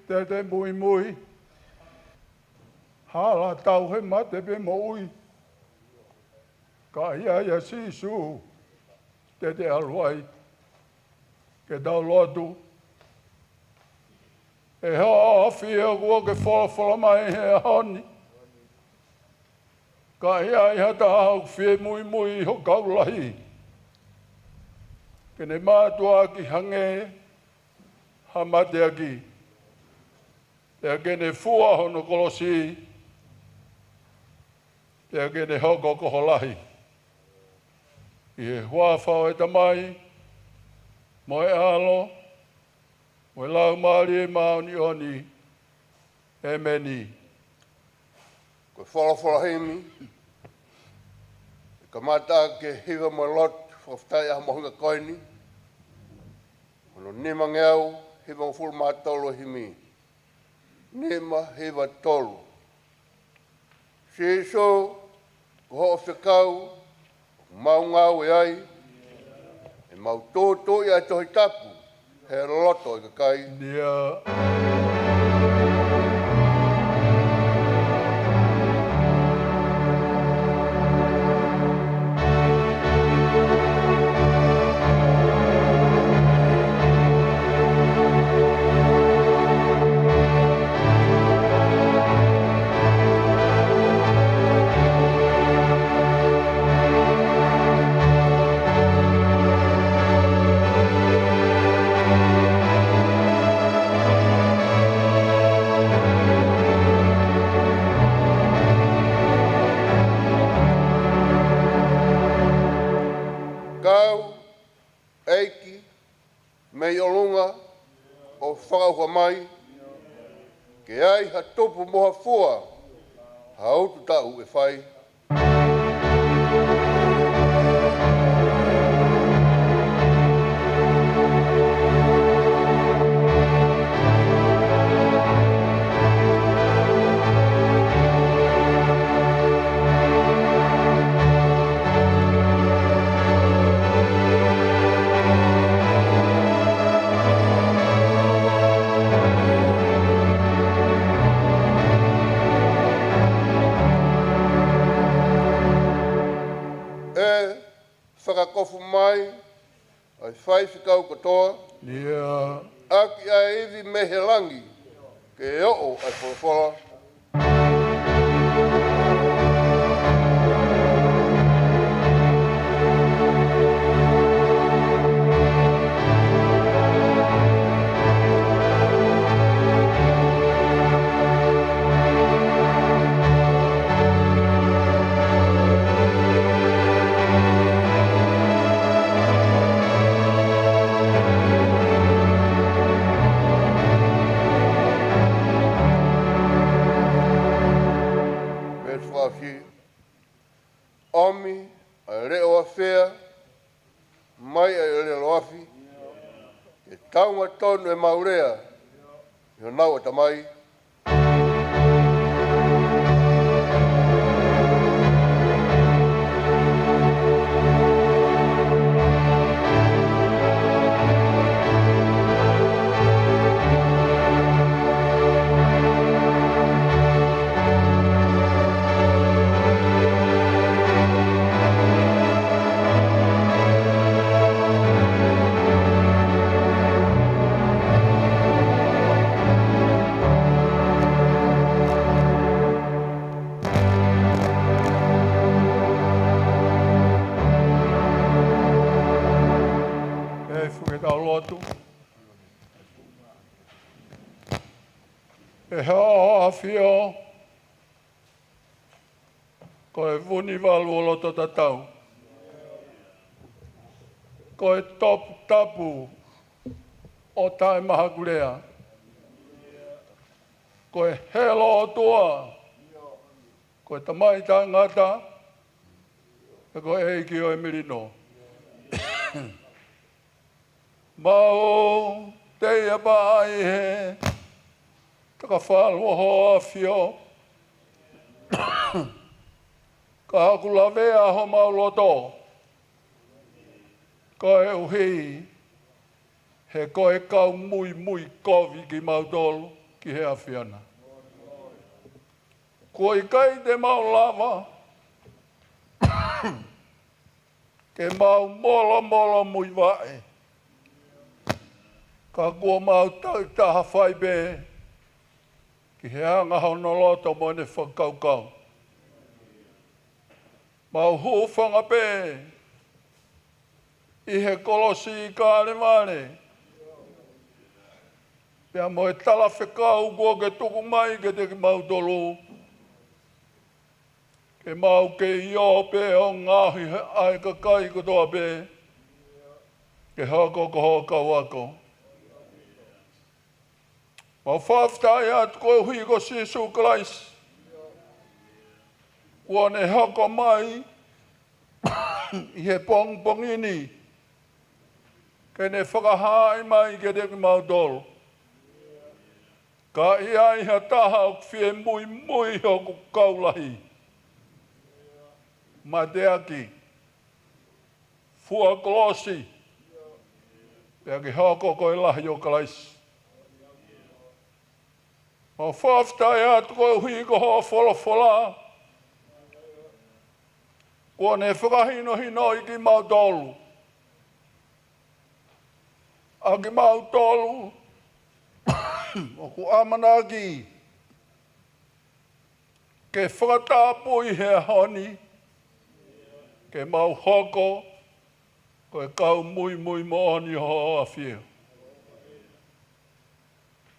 te mui mui. Hala tau he mate pe moui. Ka ia sisu te aluai. Ke tau lotu. E haa whia kua ke whala mai he honi. Ka ia ta hau whia mui ho kaulahi. Ke ne mātua ki hange ha mate aki. Te ke ne fua hono kolosi. Te ke ne hoko koholahi. I he hua whao e tamai. Mo e alo. Mo e lau maari e maoni oni. E meni. Ko whala hemi. Ka mata ke hiwa mo lot. Whaftai aha mohunga koini. Ono nima ngeau. Hiwa ngafuru mātolo himi. Nima hiwa tolu. Siso. Ko ho whikau. Mau ngau e ai. E mau tōtō i a tohi tapu. He loto i ka kai. Nia. Kau, eiki, mei olunga, o whakauha mai, ke ai ha topu moha fua, ha utu tau e whai. Whakakofu mai, ai whai whikau katoa. Nia. Aki a evi mehelangi, ke o'o ai whorowhora. Omi, a reo a whea, mai a reo loafi, e taunga tonu e maurea, i o nau a tamai. E haa whio, ko e vuni walu o loto tatau. Ko e tapu o tae mahakurea. Ko e helo o tua. Ko e tamai tā ngata. E ko e iki o e mirino. Mao te apa ai he. Taka whalua hoa whio. Ka haku lawea ho mau loto. Ko e uhi. He ko e kau mui kovi ki mau tolu. ki he awhiana. Ko I kai te mau lava, ke mau molo mui wae. Ka kua mau tau taha whai be, ki he anga hono loto mo ne whakaukau. Mau hūwhanga pe, I he kolosi I kāre mare. Pea mo e tala whekau kua ke tuku mai ke te mau tolu. Ke mau ke io pe o ngāhi ai ka kai kutoa pe. Ke hako ko hokau ako. Mau whaftai atu koe hui ko Sisu Christ. Kua ne hako mai I he pongini. Ke ne whakahai mai ke te mau tolu. Ka ia I ha taha o whie mui hoku kaulahi. Ma te aki. Fua kolosi. Pea ki hako koe lahi o Christ. Ma whaftai atu koe hui ko hoa whola. Kua ne whakahino I ki mau tolu. A ki mau tolu. O ku amanaki. Ke whakatapu I he honi. Ke mau hoko. Koe kau mui mo oni ho a whiu.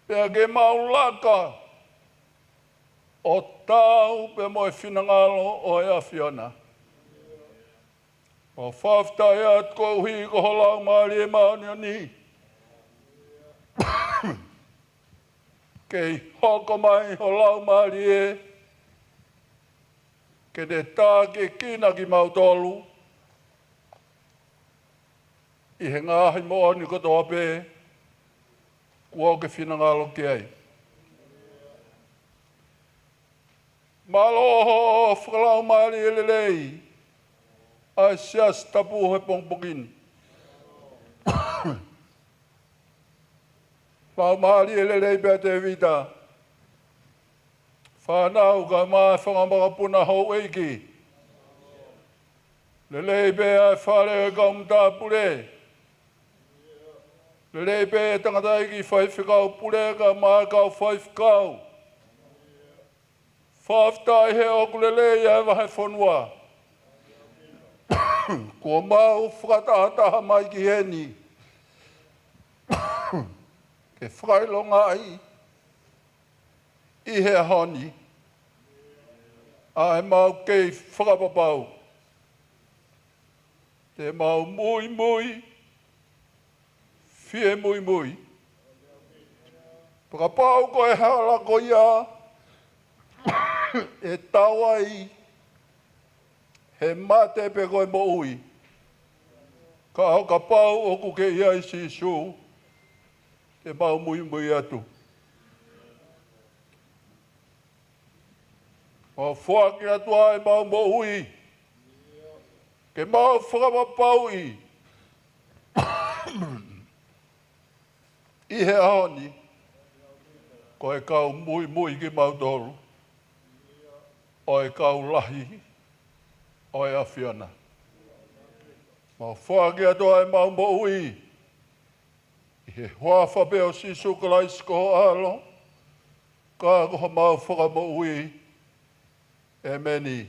Pea ke mau laka. O tau pe mo e whinangalo o e a whiona. O whaftai at ko hui ko holau maari e maoni o ni. Kei hoko mai holau maari e. Ke te tā ke kina ki mau tolu. I he ngāhi mo oni kotoa pe. Kua ke whinangalo ki ai. Malo ho whakalau maari e lelei. Ai sias tapu he pongpokini. Pau maari e lelei pia te vita. Whanau ka maa whangamaka puna hou eiki. Lelei pia e whare e kaumta pule. Lelei pia e tangata eiki whaifekau pule ka maa kau whaifekau. Whaftai he oku lelei e Vahefonua. Ko mau whakataha mai ki heni. Ke whakailonga ai. I he honi. A he mau kei whakapapau. Te mau mui. Fie mui. Pakapau ko e hala ko ia. E tawai. He mate pe koe mo ui. Ka hoka pau oku ke ia I Sisu. Te mau mui atu. O whaki atu ai mau mo ui. Ke mau whakapapau I. I he ahoni. Ko e kau mui ki mau tolu. O e kau lahi. O e awhiona. Ma whaki atu ai mau mo ui. I he hoa whapeo Sisu Christ ko alo. Ka koha mau whaka mo ui. E meni.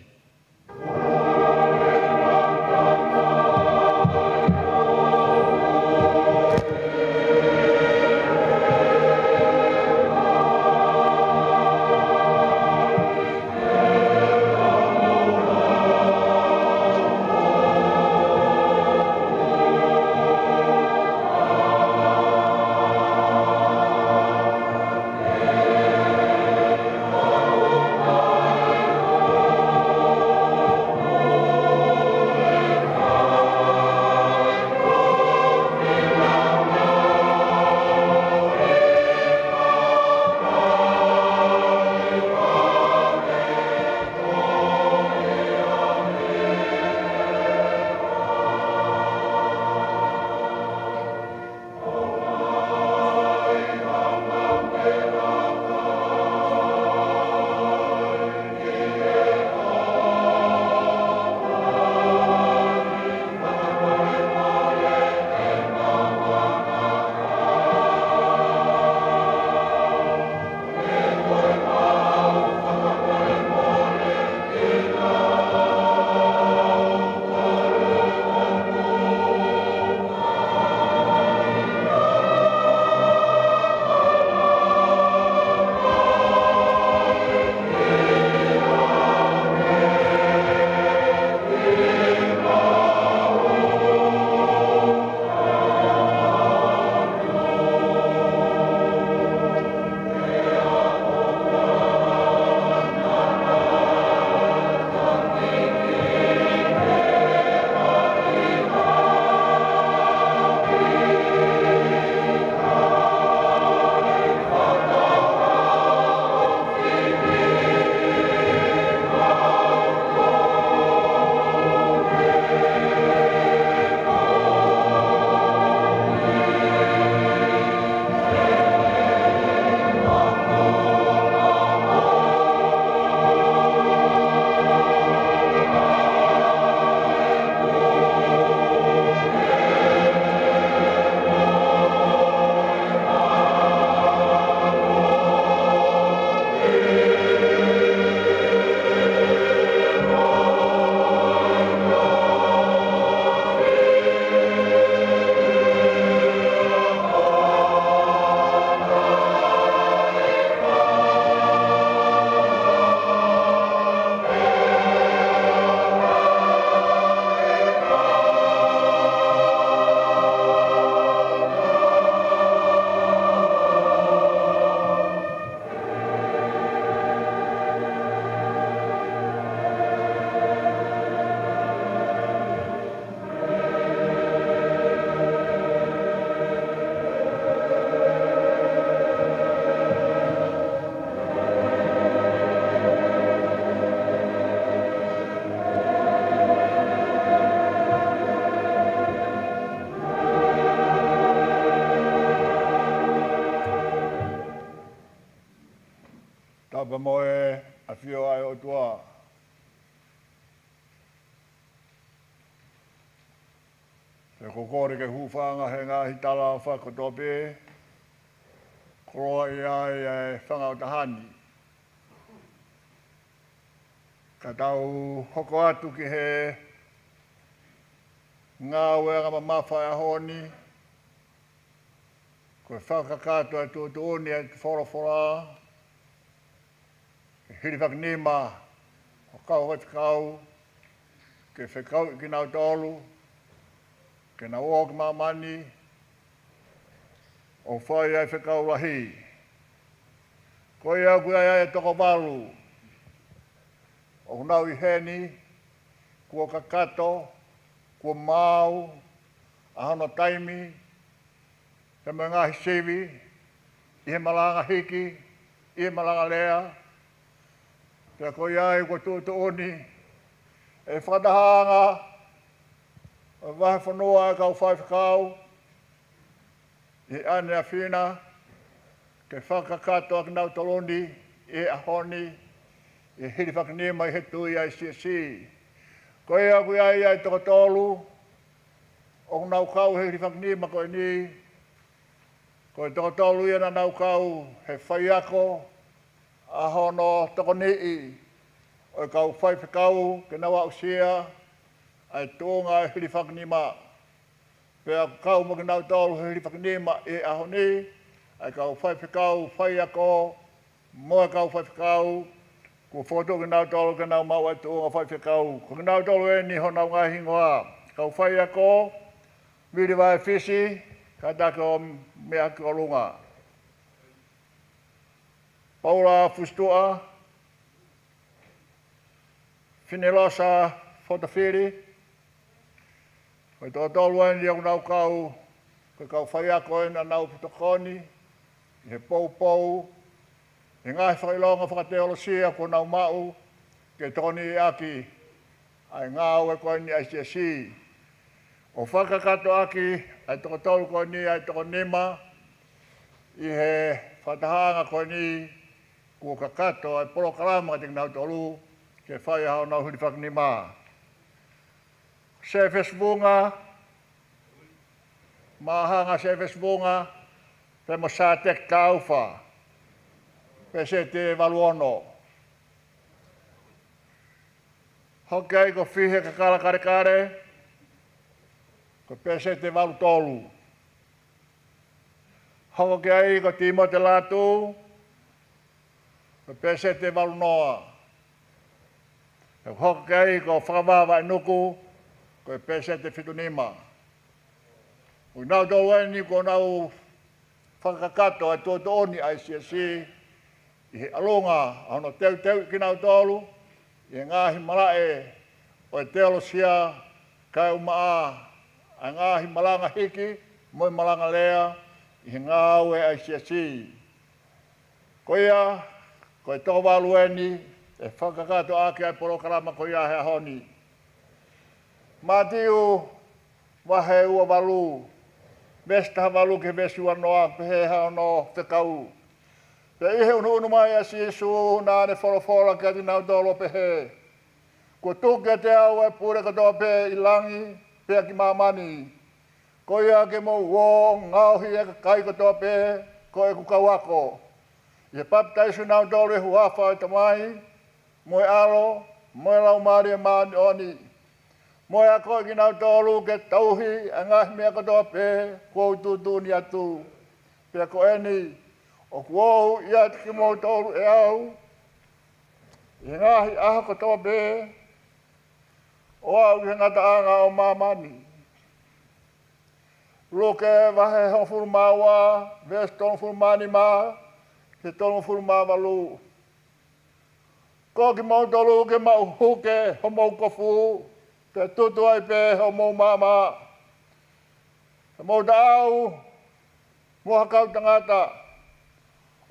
moe a fio ai o tua. Te kokore ke hufanga he ngahi tala o whakotope. Koroa i ai e whanga o tahani. Ka tau hoko atu ki he ngā wenga ma mawhai a honi. Koe whakakato e tuoni e te whorofora. Ke Hilifakinima o kau hoi kau. Ke whekau i ki nau tolu. Ke na oa ki mamani. O whai ai whekau rahi. Koe au kui ai e toko walu. O nau i heni. Kua kakato. Kua mau. Ahana taimi. Te me ngahi sivi. I he malanga hiki. I he malanga lea. Te koe ai kua tuoni. E whakatahanga. O Vahefonua e kau whaifakau. I ane a whina. Ke whakakato a kinau toloni. I ahoni. I Hilifakinima i he tui ai SUTT. Koe a kui ai toko tolu. O nau kau he Hilifakinima koe ni. Koe toko tolu i ana nau kau he whaiako. Ahono toko nii. O kau whaifakau ke nau au sia. Ai Tonga e Hilifakinima. Pea kau mo ki nau tolu he Hilifakinima i ahoni. Ai kau whaifakau, whaiako. Moa kau whaifakau. Kua whoto ki nau tolu ke nau mau ai Tonga whaifakau. Ko ki nau tolu e ni ho nau ngai hingoa. Kau whaiako. Miri vai fisi. Ka tako mea ki o lunga. Paula fustua. Finelosa fotofiri. Koe tō tolu e ni au nau kau. Koe kau whaiako e na nau putokoni. I he pou. E ngai whailonga whakateolosia ko nau mau. Ke toni i aki. Ai ngāu e koe ni SUTT. O whakakato aki. Ai toko tolu koe ni ai toko nima. I he whatahanga koe ni. Kua kakato ai porokarama te nau tolu. Ke whai hao nau Hilifakinima. Se fesvunga. Mahanga se fesvunga. Te mo sa tek kaufa. SUTT Vahefonua. Hokai ko fihe ka kara kare. Ko SUTT Vahefonua tolu. Hokai ko timo te latu. Ko SUTT Vahefonua. Hokai ko whakawawa nuku. Ko SUTT Vahefonua. Ui nau tolu eni ko nau whakakato ai tuoni ai SUTT. I he alonga, ano teu ki nau tolu, i he ngāhi marae, o e teolosia, kai umaa, a ngāhi malanga hiki, moi malanga lea, i he ngāue ai SUTT. Koia, koe toko walueni, e whakakato ake ai porokarama koia he ahoni. Mātiu, wahe ua walu, vesta walu ke vesi wanoa, pehe hao no te kau. Te ihe unu mai a Yesu nā ne whorofora kia ti nau tolo pehe. Ko tuke te au e pure katoa pe i langi, pea ki mamani. Ko ia ke mo uo, ngauhi e kai katoa pe, ko e kukawako. I he baptaisu nau tolo e huafa e tamai, moe alo, moe lau maari e maani oni. Moe a koe ki nau tolo ke tauhi, a ngahi mea katoa pe, ko ututu ni atu. Pea ko eni, o kuou ia te ki mō tōru e au. I ngāhi aha katoa be. O au i ngata anga o mamani. Loke vahe hon furumawa. Ves tonu furumani ma. Ke tonu furumawa lu. Ko ki mō tōru ke mau huke ho mō kofu. Te tutu ai pe ho mō mama. Te mō ta au. Mō hakau tangata.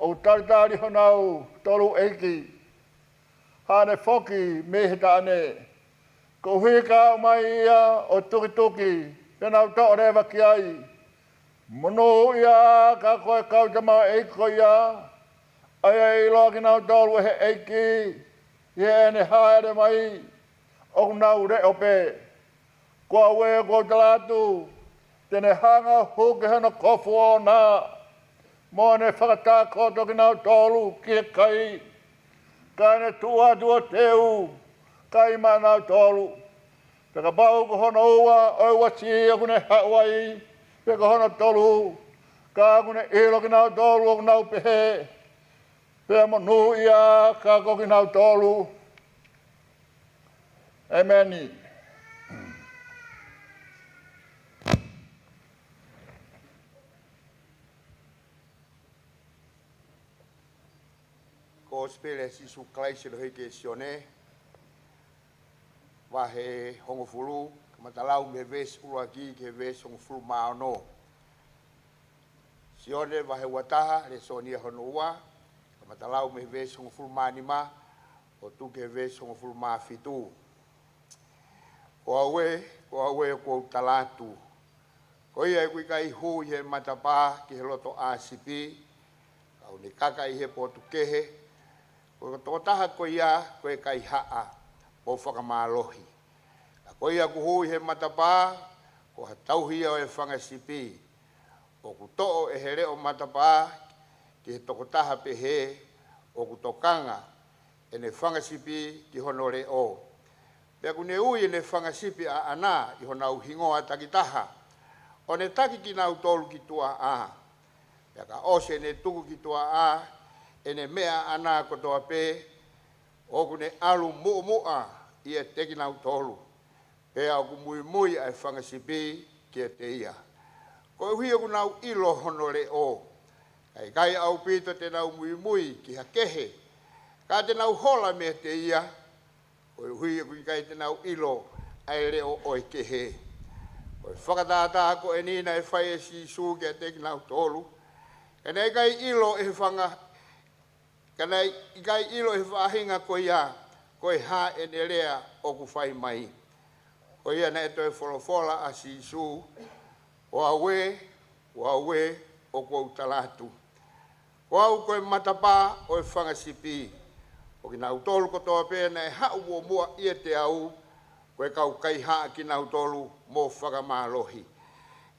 O taritari honau toru eiki. Hane foki mehita ane. Ko hika mai ia o tuki. Penau to rewa ki ai. Mono ia ka koe kautama eiko ia. Ai ilo ki nau tolu he eiki. Ye ne haere mai. O nau re ope. Kua we ko talatu. Tene hanga huke hana kofu o na. Mo ne whakata koto ki nau tolu ki kai. Kai ne tua teu. Kai ma nau tolu. Peka bau ko hono ua. Oi wasi aku ne Hawaii. Peka hono tolu. Ka aku ne ilo ki nau tolu o nau pehe. Pea mo nu ia ka ko ki nau tolu. Amen. Ko spele si su klaise lo heke sione. Vahe hongo fulu, matalau me ves uruaki ke ves hongo fulu maono. Sione vahe wataha le sonia honua, matalau me ves hongo fulu manima, o tu ke ves hongo fulu mafitu. Ko awe ko talatu. Ko ia kui kai hu he matapa ki he loto ACP, au ni kaka i he potu kehe, ko totaha ko ia ko e kai haa o whakamalohi. Ko ia ku hui he matapa, ko hatauhi o e whangasipi. O ku to'o e here o matapa, ki he tokotaha pehe, o ku tokanga, e ne whangasipi ki honore o. Pea ku ne ui e ne whangasipi a ana, i honau hingoa takitaha, o ne taki ki nau tolu ki tua a. Pea ka ose ne tuku ki tua a, e ne mea ana kotoa pe, o ku ne alu mua i e teki nau tolu. Pea o ku mui ai whangasipi ki e te ia. Ko hui o ku nau ilo honore o. Kai au pito te nau mui ki hakehe. Ka te nau hola me te ia. Ko hui o ku kai te nau ilo ai reo oi kehe. Ko whakatata ko e nina e whai e si su ki e teki nau tolu. Kanei kai ilo e whanga. Kanei kai ilo e whahinga ko ia. Ko e ha e ne rea o ku whai mai. Ko ia na e toi wholofola a si su. O awe o kou talatu. Ko au koe matapa o e whangasipi. O ki nau tolu kotoa pēna e hau o mua ia te au. Koe kau kai haa ki nau tolu mō whakamalohi.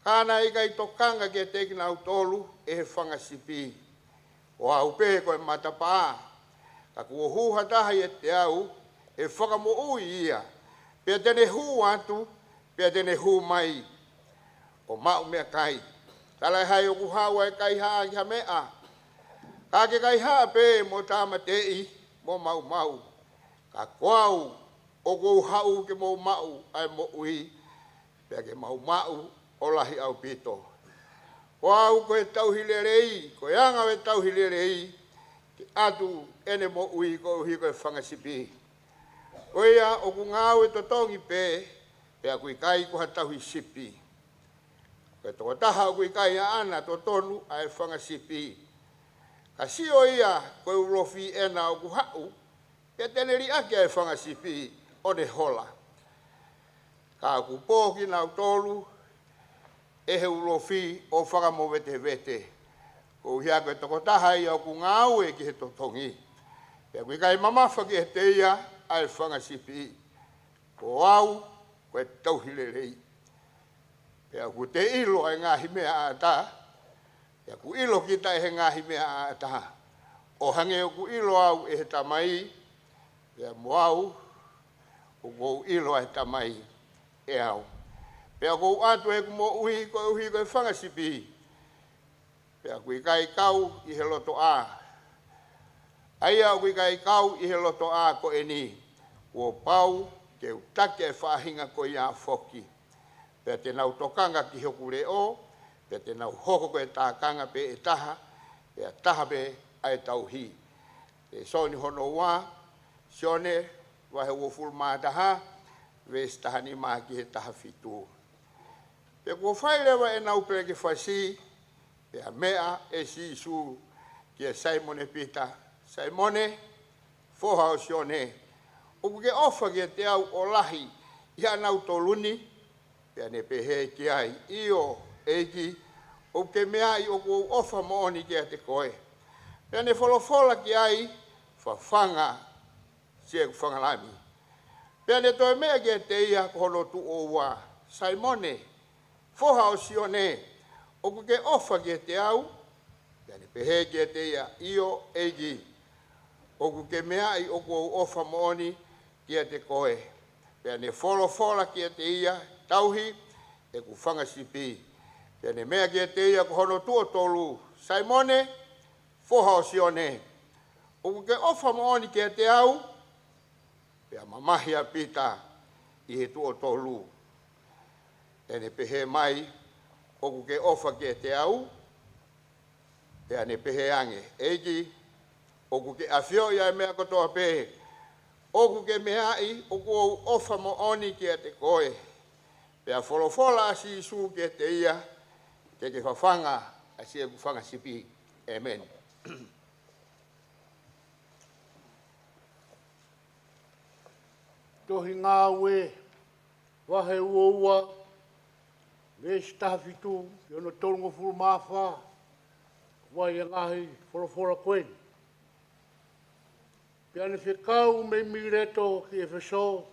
Kāna i kai tokanga ki te ki nau tolu e he whangasipi. O au pē koe matapa. Ka kua huha taha i te au e whakamo ui ia. Pea tene hu atu, pea tene hu mai. O mau mea kai. Talai hai o kuhawa e kai haa ki ha mea. Ka ke kai haa pe mo tāma tei, mo mau. Ka kuau o kou hau ke mo mau ai mo ui. Pea ke mau o lahi au pito. Kuau koe tauhilerei, koe anga we tauhilerei. Ki atu ene mo ui ko uhi koe whangasipi. Koea o ku ngāu e totongi pē, pea kui kai ko hatauhi sipi. Koe toko taha o kui kai a ana totonu a e whangasipi. Ka sio ia koe urofi ena o ku hau, pea teneri ake a e whangasipi o ne hola. Ka ku pōki nau tolu, e he urofi o whakamo vete. Ko hia koe toko taha ia o ku ngāu e ki he totongi. Pea kui kai mamafa ki he te ia, ai whangasipi. Ko au, koe tauhilelei. Pea ku te ilo ai ngahi mea a ta. Pea ku ilo kita e he ngahi mea a ta. O hange o ku ilo au e he tamai. Pea mo au, o kou ilo ai tamai e au. Pea kou atu e ku mo uhi koe whangasipi. Pea kui kai kau i he loto a. Aia o kui kai kau i he loto a ko e ni. Ua pau ke utake e whahinga ko ia foki. Pea te nau tokanga ki hoku reo. Pea te nau hoko ko e tākanga pe e taha. Pea taha pe ai tauhi. Te soni hono wā. Sione wahe wofuru mātaha. Ves taha ni maa ki he taha fitu. Pea kua whailewa e nau pere ke whasi. Pea mea e si su ki e Simone Peter. Simone, foha o sione, o ke ofa ki te au o lahi, ia nau toluni, pea ne pehe ki ai, io, eiki, o ke mea i o ku ofa mooni ki te koe. Pea ne wholofola ki ai, whawhanga, sia ku whangalami. Pea ne toi mea ki te ia kohono tu o wā, Saimone, whoha o sione, o ku ke ofa ki te au, pea ne pehe ki te ia io eigi, o ku ke mea i o ku ofa mooni ki te koe. Pea ne wholofola ki te ia, tauhi, e ku whanga sipi. Pea ne mea ki te ia kohono tu o tolu, Saimone, whoha o sione, o ku ke ofa mooni ki te au, pea mamahia pita i he tu o tolu. E ne pehe mai, o ku ke ofa ki te au, pea ne pehe ange. Eigi, o ku ke awhio ia mea kotoa pehe, o ku ke mea i, o ku ofa mo oni ki te koe. Pea wholofola asi isu ki te ia, ke whawhanga, asi e ku whanga sipi. Amen. Tohi ngā ue, wahe uoua, vesi tahafitu, i ono tolungo furu mawha, wai e ngahi wholofora koen. Pea ne whekau me mireto ki e wheso,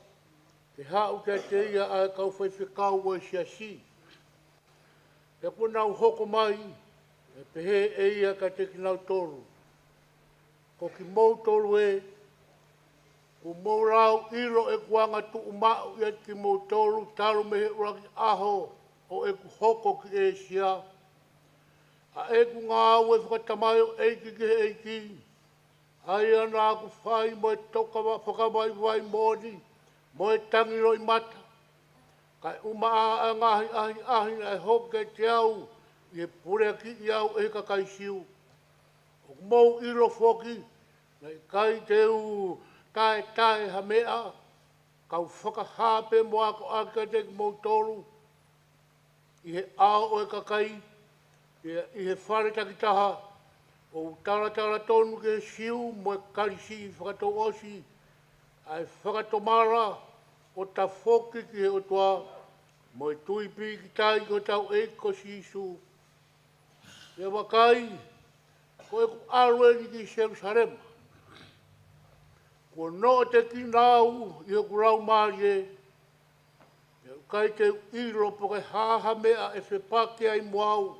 ke hau kia te ia a kau whai whekau o si asi. Pea kua nau hoko mai, e pehe e ia ka te ki nau tolu. Ko ki mou tolu e, ko mou rau ilo e kuanga tu umau ia ki mou tolu, talo me he uraki aho, o e ku hoko ki e sia. A e ku ngā au e whakatamayo eiki ki eiki. Ai ana aku whai mo e toka whakamai vai mōni, mo e tangiro i mata. Kai uma a ngahi ahi na e hoke te au, i e pure ki i au e kakai siu. O mou ilo whoki, na i kai te u tae ha mea, kau whakahape mo ako aka te ki mou tolu, i he ao o e kakai, i he whare takitaha, o taratara tonu ke siu mo e karisi whakato osi, ai whakatomara o ta whoki ki he otoa, mo e tuipi ki tai ko tau e ko sisu. Ia wakai, ko e ku alue ni ki Jerusalem. Ko no te ki nau i o kurau maari e, ia kai te ilo po kai haha mea e whepake ai moau.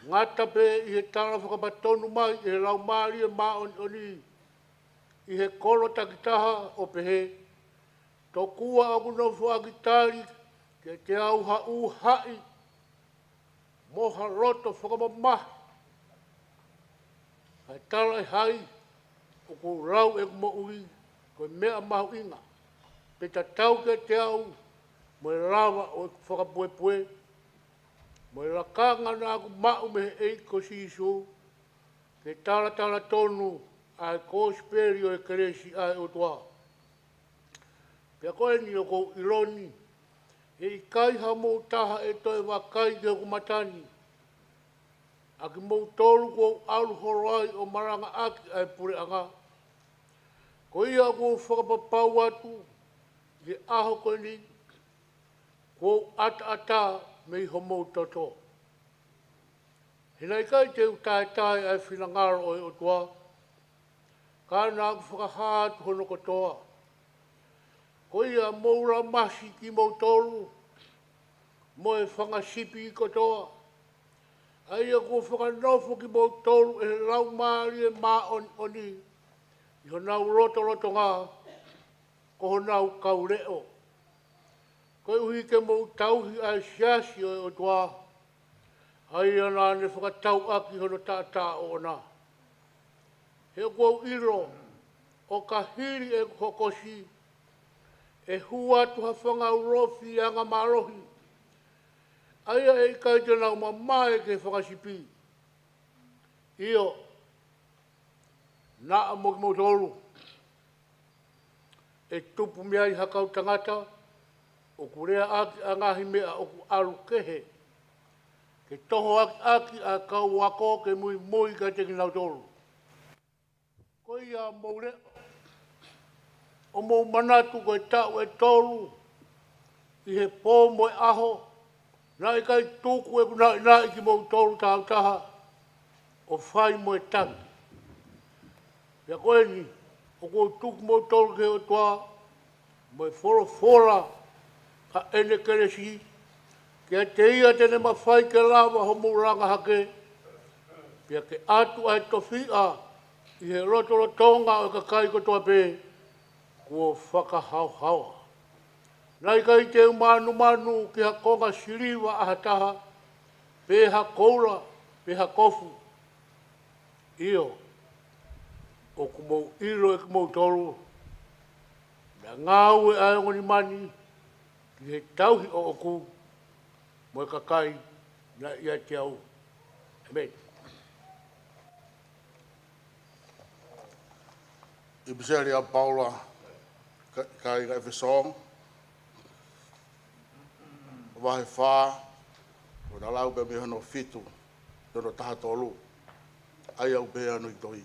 Ngata pe i he tana whakapatonu mai i he lau maari e maoni oni. I he kolo takitaha o pehe. Tokua aku no whaakitari ke te au hau hai. Moha roto whakamamahi. Hai tala e hai. O ko rau e mo ui. Ko mea mahu inga. Pe ta tau ke te au. Mo e rawa o e whakapuepue. Mo e rakanga na aku mau me he eiko sisu. Ke tala tonu ai kōsperi o e keresi ai o toa. Pea koe ni o kou iloni. E i kai ha mou taha e toi wakai ke o kumatani. Aki mou tolu kou alu horai o maranga aki ai pure anga. Ko ia kou whakapapau atu. Ke aho koe ni. Kou ata me i homou toto. Hina i kai te utai ai whinangaro o e o toa. Ka nā ku whakahātu hono kotoa. Ko ia moura masi ki mou tolu. Mo e whangasipi i kotoa. Aia ko whakanofo ki mou tolu e lau maari e mā oni. I ho nau roto ngā. Ko ho nau kaureo. Ko e uhi ke mou tauhi ai siasi o e o toa. Aia nā ne whakatau aki hono tātā o nā. He kou ilo o ka hiri e kokosi. E hua tu ha whanga urofi anga marohi. Aia e kai te nau mamae ke whakasipi. Io, na a moki motolu. E tupu mea i hakau tangata. O kurea aki a ngahi mea o ku aru kehe. Ke toho aki a kau wako ke mui ka te ki nau tolu. Ko ia moure. O mou manatu koe tau e tolu. I he pō mo e aho. Nā i kai tūku e kuna i ki mou tolu taha. O whai mo e tangi. Pia koe ni, o ko tuku mo tolu ke o toa, mo e fora ka ene keresi, ke te ia tene mawhai ke lawa ho muranga hake, pia ke atu ai tofia, i he rotoro Tonga o ka kai kotoa pē, kua whakahauhaua. Nai kai te manu ki ha konga siriwa aha taha, pē ha koura, pē ha kofu. Io, o kumou ilo e kumou tolu, na ngāu e ai ngoni mani, ki he tauhi o oku, mo e kakai na ia te au. Amen. I biseri a Paula, kai ka Efesong, wahe whā, o na lau pe me hono fitu, tono taha tolu, ai au pe anu i tohi.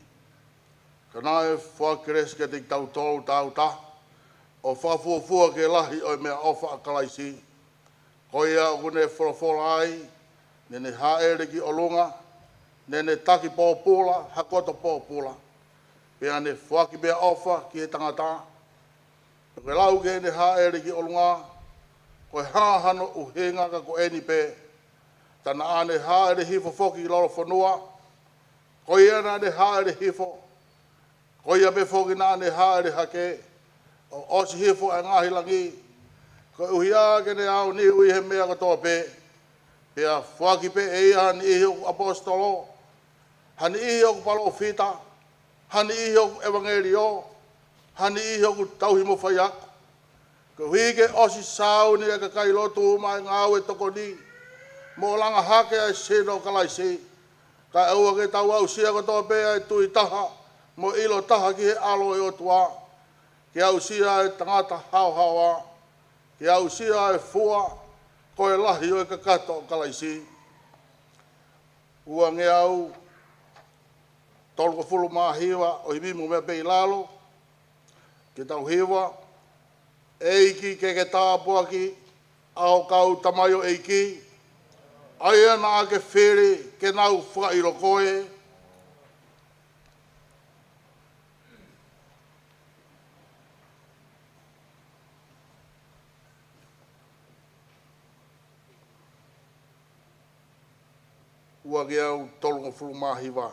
Ka nā e whakeres ke te tau tolu tau ta, o whafuafua ke lahi o mea ofa a kalaisi, ko ia o kune whorofora ai, nene haere ki olunga, nene taki pōpula, hakoto pōpula, pea ne whaki mea ofa ki he tangata, koe lau ke ne haere ki olunga, koe hahano uhenga ka ko eni pe, tana ane haere hifo foki loro whanua, koe ia na ne haere hifo, koe ia me foki na ne haere hake, o osi hifo e ngahi langi, koe uhia ke ne au ni ui he mea katoa pe, pea whaki pe e ia ni ihi o apostolo, hani ihi o palo fita, hani ihi o evangelio, hani ihi o tauhi mo whai aku. Ko hige osi sau ni ka kai lotu mai ngau e toko ni, mo langa hake ai seno kalaisi, ka eua ke tau au sia katoa pe ai tui taha, mo ilo taha ki he alo e otua, ki au sia e tangata hauhawa, ki au sia e fua, ko e lahi o e kakato o kalaisi. Ua nge au, tolko fulu maa hiwa o himimu mea pei lalo, ki tau hiwa, eiki ke tāpua ki, au kau tamayo eiki, aia nā ke where ke nau whairo koe, ua ke au tolko fulu maa hiwa.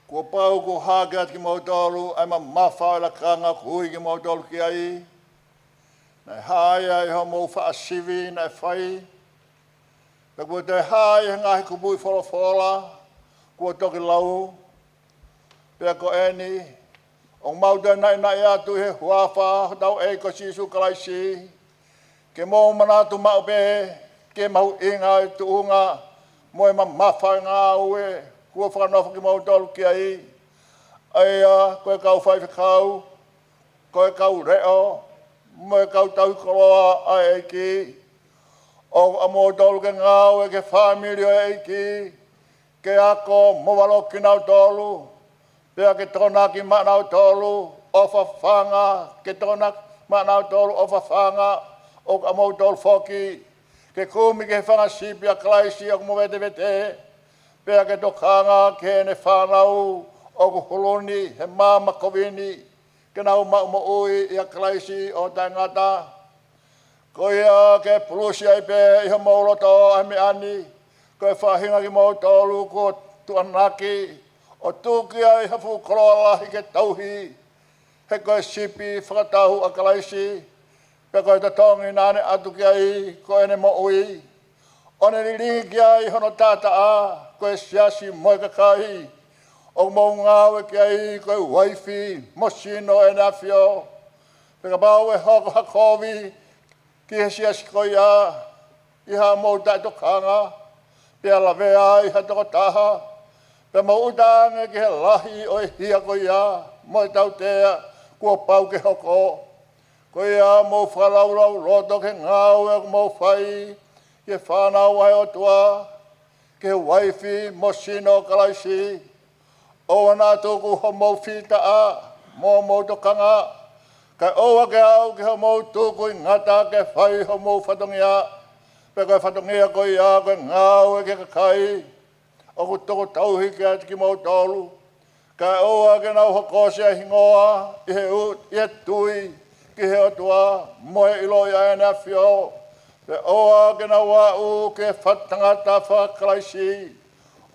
Kua pau ko hāgat ki mautaru, ai ma mawhau la kanga kui ki mautaru ki ai. Nei haia i ho mou whaasivi, nei whai. Na kua te haia ngahi kubui whora, kua toki lau. Pea ko eni, o mauta nai atu he huawha, tau e ko sisu kalaisi. Ke mou manatu mau pe, ke mau inga i tuunga, moe ma mawhau ngā ue. Kua whakanofa ki mautaru ki ai, aia koe kau whaiwhakau, koe kau reo, moe kau tau koroa ai eiki, o a mautaru ke ngau e ke whamiri o eiki, ke ako mowalo ki nau tolu, pea ke tona ki manau tolu, o whawhanga, ke tona manau tolu o whawhanga, o a mautaru whoki, ke kumi ke whangasipi a klaisi o mwete vete, pea ke tokanga ke ne whanau o ku holoni he mama kovini ke nau mau ui ia klaisi o tangata ko ia ke pulusi ai pe i mo loto ai me ani ko fahinga ki mo tolu ko tuanaki o tuki ai hafu kolola i ke tauhi he ko sipi whakatahu a klaisi pe ko te tongi nane atu ki ai ko ene mo ui o ne li ki ai hono tata a ko siasi mo kakai o mo ngawe ki ai ko waifi mosino e nafio pe ka bau e hoko hakovi ki he siasi ko ia i ha mo tato kanga pe ala vea i ha toko taha pe mo utange ki he lahi o i hia ko ia mo i tau tea kua pau ke hoko ko ia mo whalaulau roto ke ngau e mo whai ke whanau ai o tua ke waifi mosino kalaisi o ana tuku ho mo fita a mo tokanga ka oa ke au ke ho mo tuku ngata ke whai ho mo whatongia pe koe whatongia ko ia koe ngau e ke kakai o ku toko tauhi ke ati ki mo tolu ka oa ke nau hokose a hingoa i he tui ki he otua mo e ilo ia e nafio pe oa ke nau au ke whatangata whakalaisi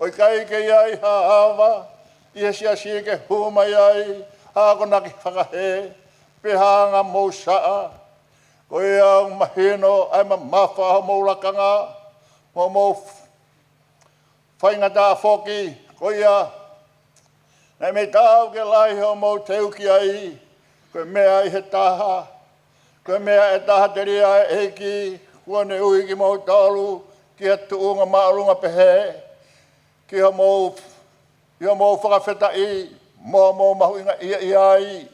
o i kai ke ia i haava i he siasi ke huma iai hako naki whakahe pe hanga mo saa ko ia mahino ai mamafa ho mo lakanga mo whaingata foki ko ia nei me tau ke lai ho mo teuki ai ko mea i he taha ko mea e taha te ria e eki kua ne ui ki mo talu ki he tuunga maarunga pehe ki ho mo whakawhetai mo mahuinga ia iai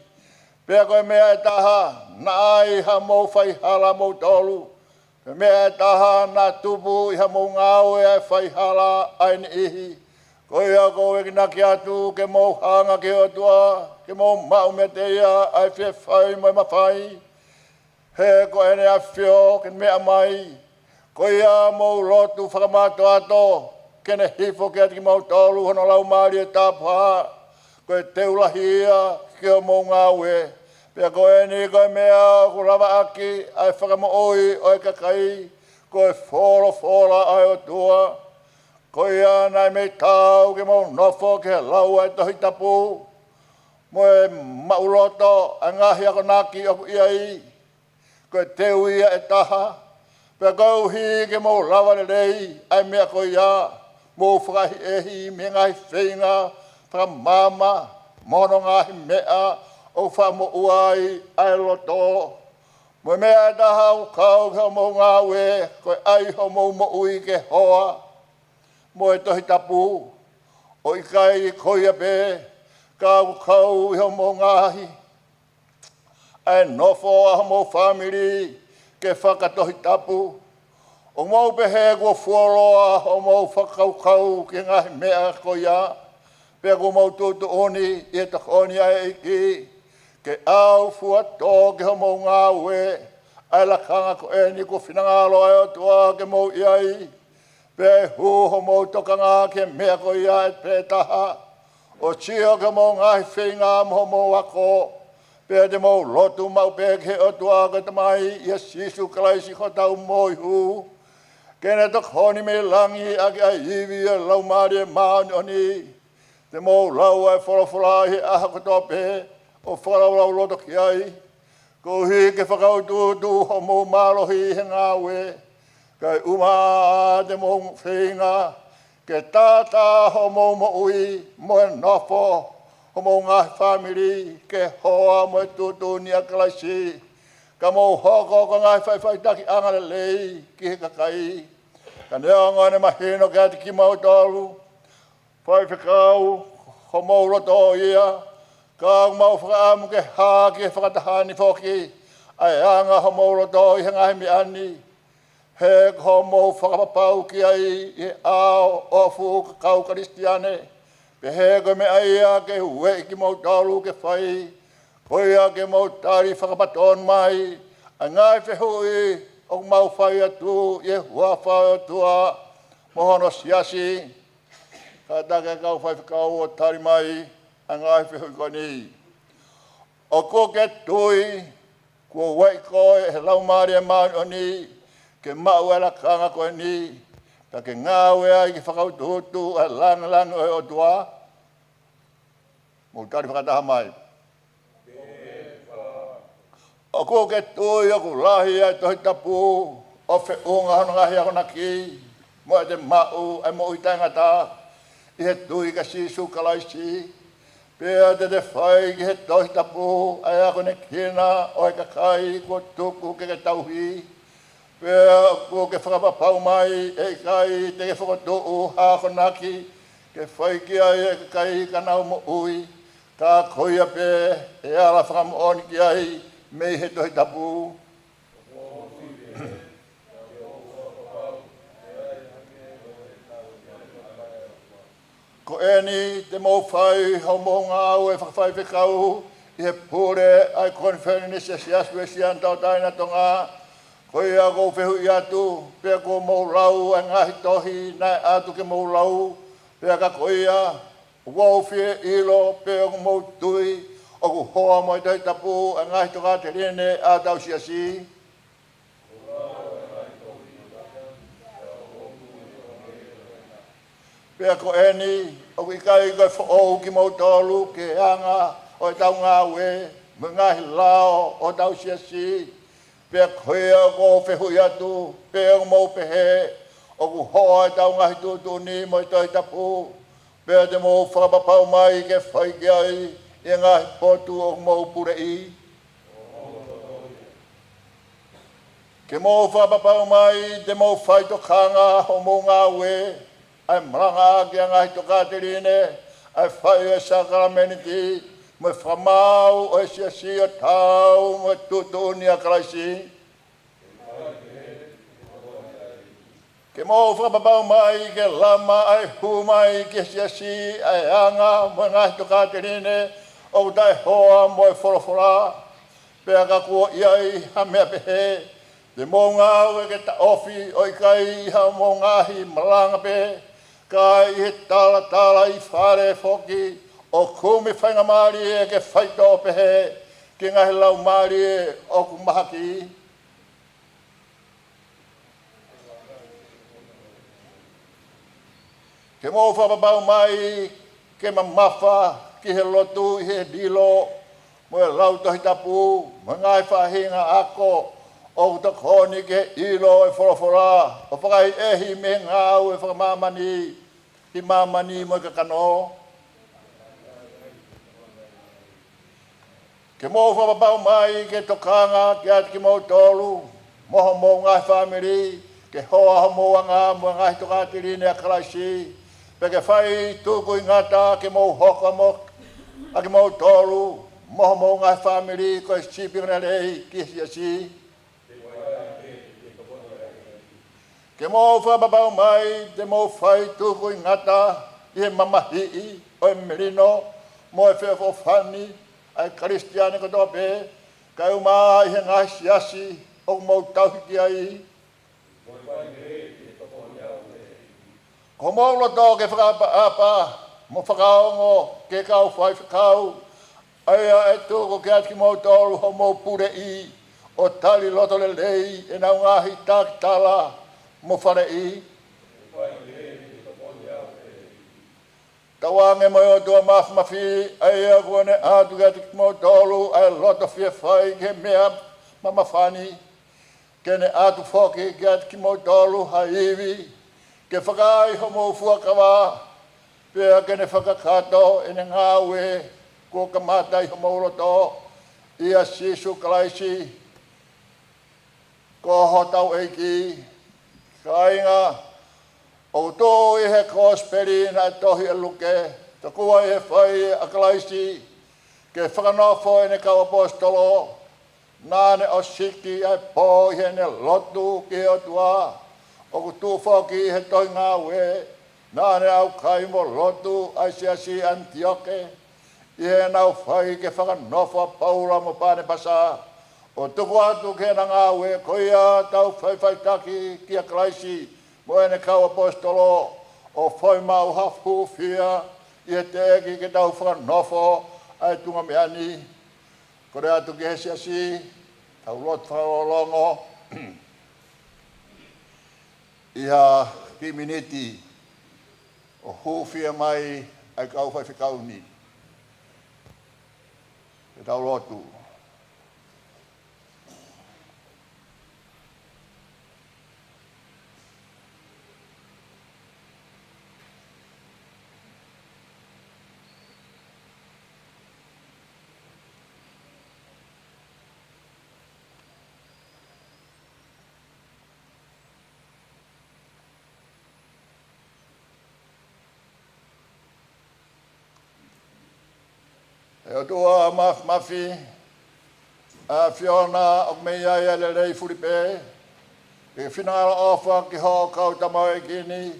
pea koe mea e taha na ai ha mo whaihala mo talu pe mea e taha na tupu i ha mo ngau e whaihala ai ni ihi ko ia koe ki naki atu ke mo hanga ke otua ke mo mau me te ia ai whi whai mai mawhai he ko ene a whio ke mea mai ko ia mo lotu whakamato ato kene hifo ke ati ki mau tolu hono lau maari e tāpua ko e teulahia ki o mo ngau e pea ko ene ko e mea ko rawa aki ai whakamo oi o e kakai ko e whora ai o tua ko ia nai me tau ke mo nofo ke lau ai tohi tapu mo e mauloto a ngahi ako naki o iai ko e teu ia e taha pea ko hi ke mo lawa le rei ai mea ko ia mo whakahi ehi me ngai whenga whakamama mono ngahi mea o whamo uai ai loto mo mea e taha o kau ke mo ngā we ko ai ho mo ui ke hoa mo e tohi tapu o i kai koia pe ka kau i mo ngahi ai nofo a mo family ke whakatohi tapu o mo pehe ko fuoroa o mo whakau ke ngahi mea koia pe ko mo tutu oni i takoni ai ki ke au fuato ke mo ngā we ai lakanga ko eni ko whinangalo ai o tua ke mo iai pe ho mo tokanga ke mea ko ia e pe taha o tio ke mo ngai whinga mo wako pe de mo lotu mau pe ke o tua ke tamai ia sisu kalaisi ko tau mo hu kene to khoni me langi a ke iwi lau mari maani oni te mo lau ai fora hi a ko to pe o fora lau loto ki ai ko hi ke whakau tu ho mo malohi he ngā we kai uma de mo whinga ke tata ho mo ui mo nofo ho mo ngā family ke hoa mo tutu ni a kalaisi ka mo hoko ko ngā whai taki anga le lei ki he kakai ka nea ngane mahino ke ati ki mau tolu whai whakau ho mo roto ia ka mau whakaamu ke hā ki he whakatahani whoki ai anga ho mo roto i he ngahi mi ani he ko mo whakapapau ki ai e ao ofu kau karistiane pe he ko me aia ke hue ki mau talu ke whai koia ke mau tari whakapaton mai a ngai whehui o mau whai atu e hua whai atua mohono siasi ka take kau whai whakau o tari mai angai whihui koni. O ko ke tui, ko wai koe he lau maari e maari o ni, ke mau ala kanga koe ni, ta ke ngāwe ai ki whakautuhutu a langa o o tua. Mo tari whakataha mai. O ko ke tui o ku lahi ai tohi tapu, o whi unga hono ngahi ako na ki, mo e te mau ai mo i tangata, i he tui ka sisu kalaisi, pea te te whai ki he tohi tapu, ai ako ne kina o e kakai ko tuku ke tauhi, pea ko ke whakapapau mai e kai te ke whakatuu hako naki, ke whai ki ai e kakai kanau mo ui, ka koia pe e ala whakamooni ki ai me he tohi tapu. Ko eni te mau whai hau mō ngā au e whakawhai whikau i he pūre ai konferenisi si Wesleyan tau taina Tonga. Ko ia kou whehu i atu, pia ko mō lau ai ngahi tohi nai atu ke mō lau, pia ka ko ia Ouau whie ilo pia ko mō tui o ku hoa mo i tai tapu ai ngahi toka te rene a tau siasi. Pea ko eni, o ki kai koe whaou ki mau tolu, ke anga, o e tau ngā we, me ngahi lao, o tau siasi. Pea koea ko whehui atu, pea ko mau pehe, o ku hoa e tau ngahi tūtuni mo i toi tapu. Pea te mau whakapapau mai ke whai ki ai, i ngahi potu o mau purei. Ke mau whakapapau mai, te mau whai tokanga o mau ngā we, ai Malanga ki a ngai toka te rine, ai whai e sakrameniti, me whamau o e siasi o tau, me tutuni a karaisi. Ke mō whakapapau mai, ke lama ai humai ki siasi, ai anga, me ngai toka te rine, o tai hoa mo e whorofora, pea ka kua iai ha mea pehe, te mō ngau e ke ta ofi, o i kai ha mō ngahi Malanga pe, kai he tala i whare whoki, o kumi whainga maari e ke whaito pehe, ki ngahi lau maari e o kumahaki. Ke mō whapapau mai, ke mamafa, ki he lotu i he dilo, mo e lau tohi tapu, mo ngai whahinga ako, o utakoni ke ilo e whorofora, o whakai ehi me ngau e whakamamani, i mamani mo i kakano. Ke mō whapapau mai ke tokanga ki ati ki mō tolu, moho mō ngai whamiri, ke hoa ho mō anga mo ngai toka te rine a karaisi, pe ke whai tuku i ngata ke mō hoka mo a ke mō tolu, moho mō ngai whamiri ko e sipinga rei ki siasi. Ke mō whapapau mai, te mō whai tuku i ngata, i he mamahi'i, o e merino, mō e whewho whani, ai Kristiane katoa pē, kai umā i he ngai siasi, o mō tauhiki ai. Ko mō loto ke whakapa, mō whakaongo, ke kau whai whakau, aia e tuku ke ati mō tolu ho mō pure i, o tali loto le lei, e nau ngahi tāki tala, mo whare i. Tawange mo o tua mafi, ai a kone atu ka te mo tolu, ai loto whia whai ke mea mamawhani, ke ne atu whoki ke atu ki mo tolu haiwi, ke whakai ho mo fuakawa, pia ke ne whakakato e ne ngāwe, ko kamatai ho mo roto, ia sisu kalaisi, ko hotau eiki, kainga, o tō i he kosperi na tohi e luke, ta kua i he whai a kalaisi, ke whakanofo e ne kau apostolo, nāne o siki ai pō i he ne lotu ki o tua, o ku tūwhoki i he toi ngā we, nāne au kai mo lotu ai siasi Antioke, i he nau whai ke whakanofo a Paula mo pāne pasa, o tuku atu ke na ngā we, koia tau whai taki ki a kalaisi, mo ene kau apostolo, o whai mau hafu whia, ia te ki ke tau whanofo ai tunga meani. Kore atu ki hesi asi, tau lot whaolongo. Ia ki miniti o hūwhia mai ai kau whai whikauni. Ke tau lotu. E o tua mafi, a Fiona o mea ia le rei furipe, e finala ofa ki ho kau tamau e kini,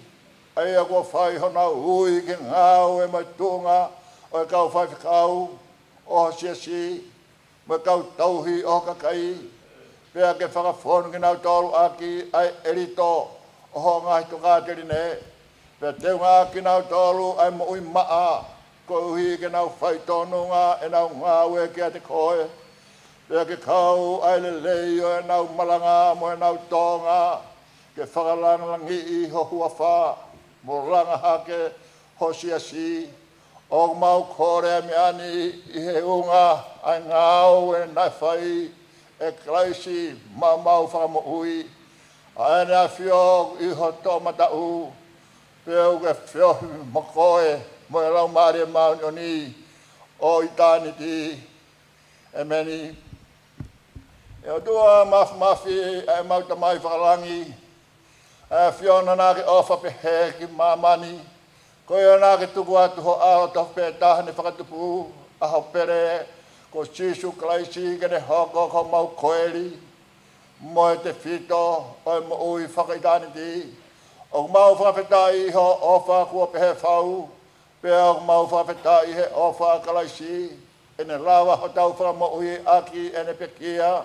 ai a kua whai hona ui ki ngau e mai tunga, o e kau whai whikau, o siasi, mai kau tauhi o kakai, pea ke whakafonu ki nau tolu aki, ai erito, o ho ngahi toka terine, pea teunga ki nau tolu, ai mo ui maa, ko uhi ke nau whai tonunga, e nau ngāwe ki a te koe. Pea ke kau ai le leio e nau malanga mo e nau tonga, ke whakalangi i ho huawha, mo ranga hake ho siasi, o mau kore me ani i he unga, ai ngau e nai whai, e klaisi mau whakamo ui, ai nea whio i ho tomata u, pea uke whio mo koe, mo e lau maare mauni o ni, o itaniti, e meni. E o tua mafi, e mauta mai whakalangi, e Fiona nā ke ofa pe he ki mamani, ko e nā ke tuku atu ho ao tofu pe tahane whakatupu, aho pere, ko Jisu Kraisi ke ne hoko ko mau koeri, mo e te whito, o e mo ui whakaitaniti, o mau whakawhetai ho ofa kua pe he whau, pea mau whawhetai he ofa kalaisi, e ne lawa ho tau whakamoi aki e ne pekia,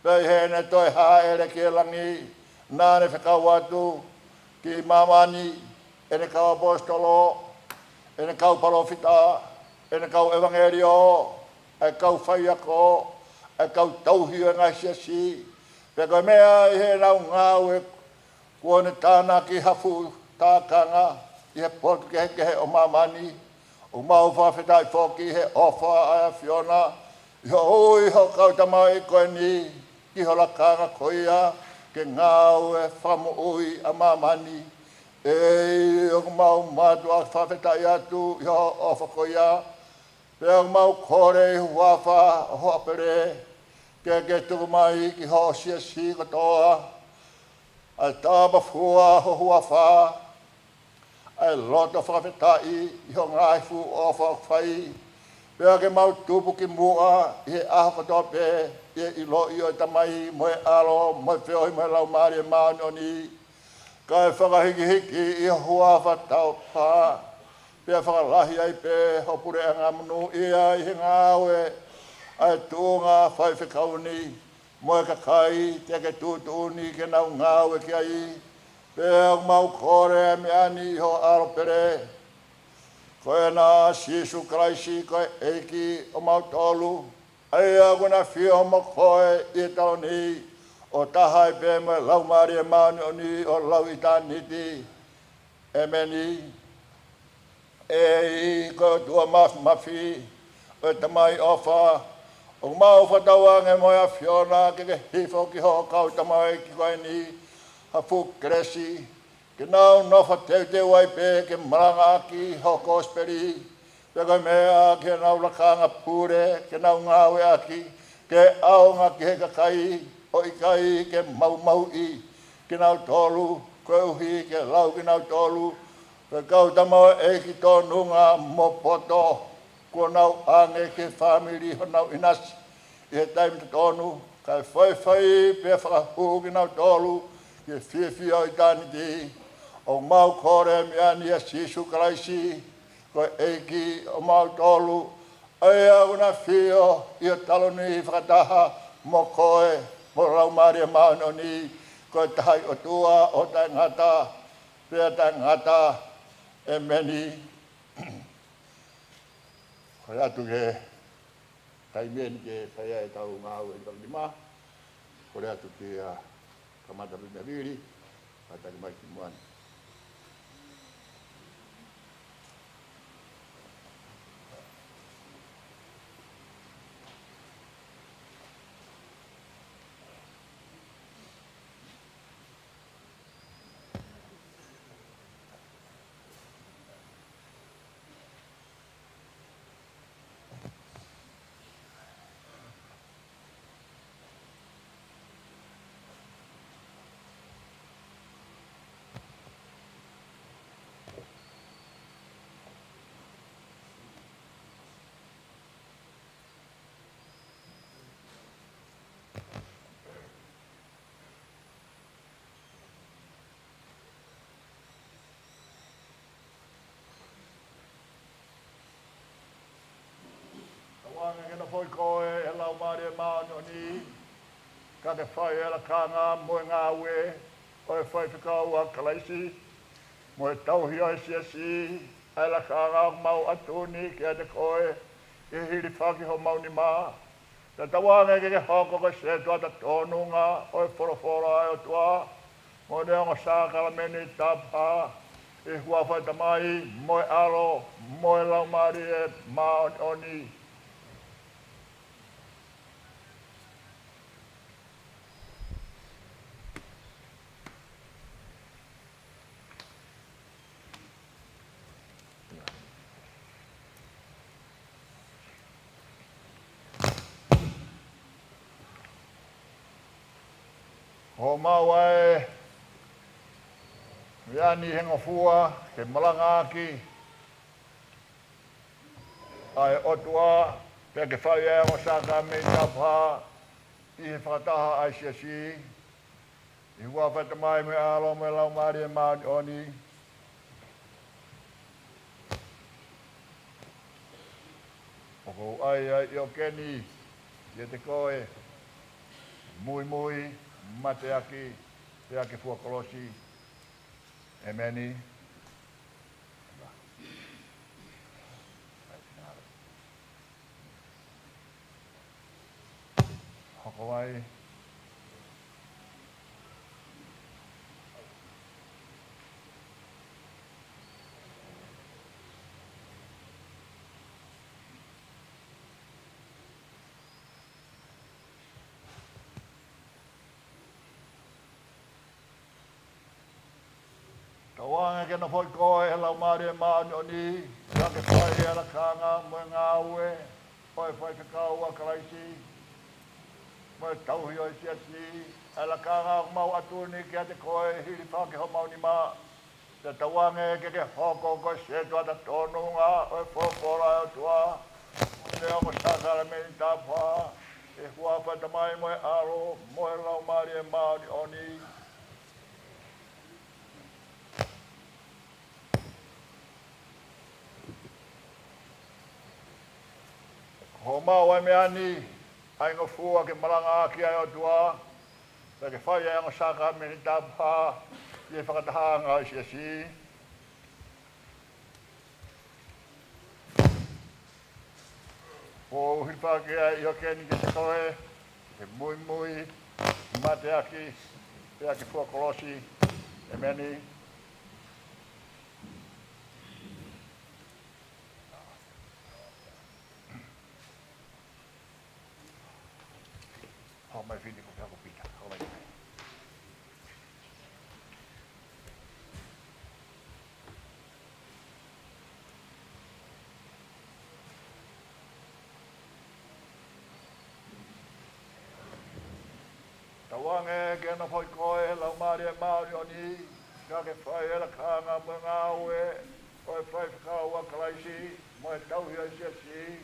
pea he ne toi haere ki e langi, nā ne whakau atu ki mamani, e ne kau apostolo, e ne kau parofita, e ne kau evangelio, e kau whaiako, e kau tauhi e ngai siasi, pea koe mea i he nau ngau e kua ne tāna ki hafu tākanga, i he potu ke he o mamani, o mau whawhetai whoki he ofa ai a Fiona, i ho ui ho kautamai koe ni, ki ho lakanga koia, ke ngau e whamu ui a mamani, e o mau matu a whawhetai atu, i ho ofa koia, pea o mau kore i huafa o hoapere, ke tuku mai ki ho siasi katoa, ai tāma fua ho huafa, ai loto whakawhetai i ho ngaifu o whakawhai. Pea ke mau tupu ki mua i he aho katoa pe, i lo i o tamai mo e alo, mo e whioi mo e lau maari e maani o ni. Ka e whakahiki i ho huafa tau pā. Pea whakalahi ai pe, ho pure a ngā munu ia i he ngāwe, ai tūnga whai whikauni, mo e kakai, te ke tūtūni ke nau ngāwe ki ai. Pea mau kore me ani ho aro pere. Koe nā Jisu Kraisi koe eiki o mau tolu. Ai agu na whio mo koe i tau ni. O tahai pe mo lau maari e maani o ni o lau itaniti. E meni. E i koe tua mafi. O tamai ofa. O mau whatawange mo a Fiona ke hifo ki ho kau tamai ki koe ni. Hafu kresi, ke nau nofa teu ai pe ke maranga aki ho kosperi, pe koe mea ke nau lakanga pure, ke nau ngawe aki, ke aonga ki he kakai, o ikai ke mau i, ke nau tolu, koe uhi ke lau ki nau tolu, pe kau tamau e ki tonunga mo poto, kua nau ange ke family ho nau inasi, i he taimita tonu, kai whai pe whakahu ki nau tolu, ke whiwhi o i tāniti, o mau kore me ani a Jisu Kraisi, koe eiki o mau tolu, ai au na whio i o taloni whakataha mo koe, mo rau maari a maano ni, koe tahai o tua o tai ngata, pea tai ngata e meni. Kaya atu ke taimien ke saya e tau ngā au e Hilifakinima. Kore atu ke kamata pimewiri. Ataki mai ki muani. Wanga ngena foi koe e lau maari e maano ni ka te whai e la kanga mo e ngā ue o e whai whikau a kalaisi mo e tauhi o e siasi e la kanga o mau atuni ki a te koe e Hilifaki ho Maunima te tawanga ke hoko ko se tua ta tonunga o e forofora e o tua mo ne onga sākala meni tapa e hua whai tamai mo e aro mo e lau maari e maano ni Ho maua e Viani hengo fua ke Malanga aki ai otua pe ke whai e o saka me tapa i he whakataha ai siasi i hua whata mai me alo me lau maari e maani oni oko ai i o keni i te koe mui mui mate aki te aki fua kolosi e meni hoko ai Tawanga ke na foi koe he lau maari e maani o ni ka ke whai e ala kanga mo e ngā ue o e whai kakau a karaisi mo e tauhi o e siasi ala kanga o mau atuni ki a te koe Hilifaki ho Maunima te tawanga ke hoko ko se tua ta tonunga o e whopora e o tua te ongo sākara meni tāpua e hua whai tamai mo e aro mo e lau maari e maani o ni Ho mau ai me ani, ai ngā fua ke Malanga aki ai o tua, ta ke whai ai ngā saka me ni tāpā, i e whakatahanga i siasi. Ho Hilifaki ai i o keni ke se koe, ke mui mui, mate aki, te aki fua kolosi, e meni. Ho mai whini ko kako pita, ho mai mai. Tawange ke na foi koe lau maari e maari o ni, ka ke whai e la kanga mo ngā ue, o e whai whakau a kalaisi, mo e tauhi a siasi,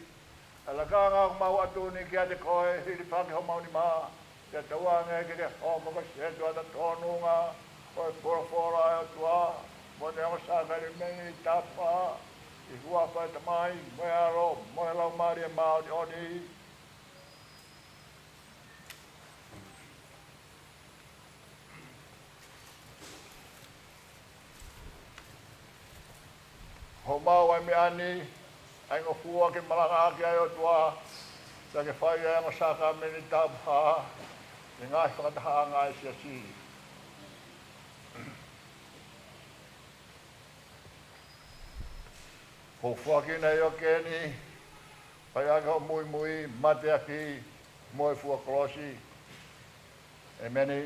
ala kanga o mau atuni ki a te koe Hilifaki ho Maunima, te tauanga ke hoko ka se tua ta tonunga, o e forofora e o tua, mo ne o sākari meni tapa, i hua whai tamai, mo e aro, mo e lau maari e maari o ni, ho mau ai me ani, ai ngofua ke Malanga ke ai o tua, sa ke whai ai ngasaka meni tapuha, e ngai whakatahanga e siasi. Ko whaki nei o keni, whai ai ka mui mui, mate aki, moi fua kolosi, e meni.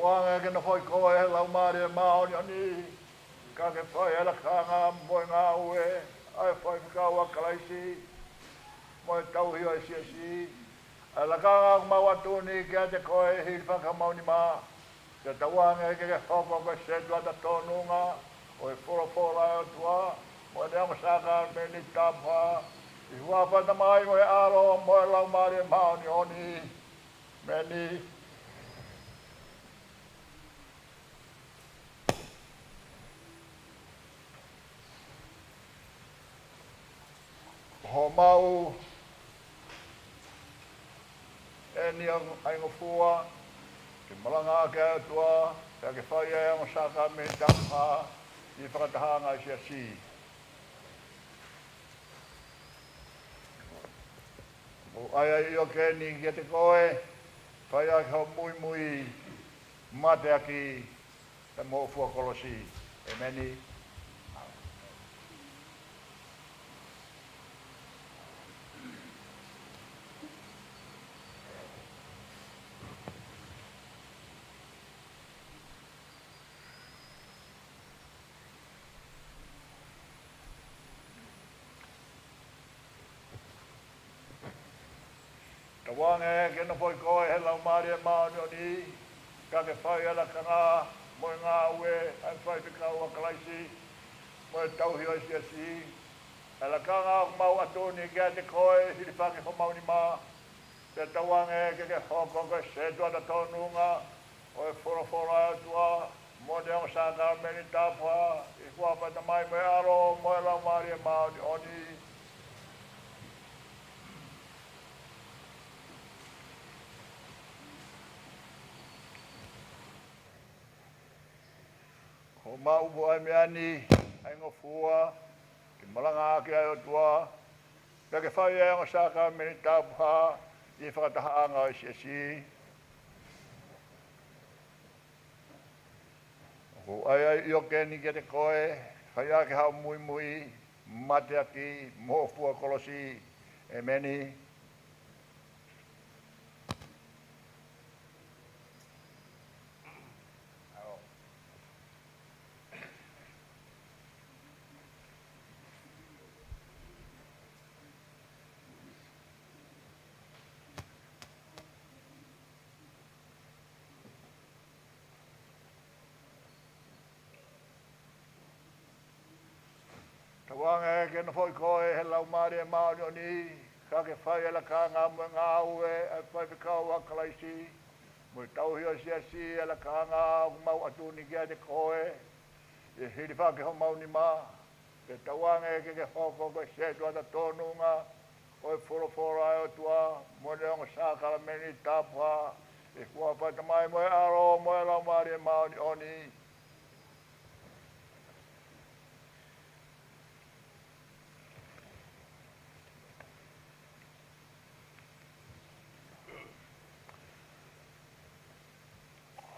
Wanga ke na foi koe he lau maare maoni ani ka ke whai ala kanga moe ngā ue ai whai whikaua kalaisi moe tauhi o siasi ala kanga mawatuni ke a te koe Hilifakinima ke tawanga ke hoko ke setua ta tonunga o e fora o tua moe neonga saka me ni tapa i huapa ta mai moe aro moe lau maare maoni oni me ni ho mau e ni ai ngofua ke Malanga ke atua ke whai e ang saka me tapa i whakatahanga i siasi. O ai o ke ni ke te koe whai ai hau mui mui mate aki te mōfua kolosi e meni. Tawange ke na poi koe he lau maare maoni o ni, ka ke whai ala ka ngā, moe ngā ue, ai whai whikaua kalaisi, moe tauhi o siasi, ala ka ngā mau atoni ke a te koe Hilifakinima, te tawange ke hoko ke setua ta tonunga, o e fora atua, mo te ang saka meni tapua, i kuapa ta mai moe aro, moe lau maare maoni o ni, o maupo ai meani, ai ngofua, ki Malanga ki ai o tua, pia ke whai ai ngasaka meni tapuha, i whakatahaanga o siasi. O ai i o keni ke te koe, whai ai ke hau mui mui, mate aki, mōfua kolosi, e meni. Tawange ke na foi koe he lau maare maoni o ni, ka ke whai ala ka ngā moe ngā ue, ai whai whikaua kalaisi, moe tauhi o siasi ala ka ngā mau atuni ki a te koe, e Hilifakinima, ke tawange ke hoko ke setua ta tonunga, o e fora ai o tua, moe neonga sākala meni tapua, e kuapa ta mai moe aro, moe lau maare maoni o ni,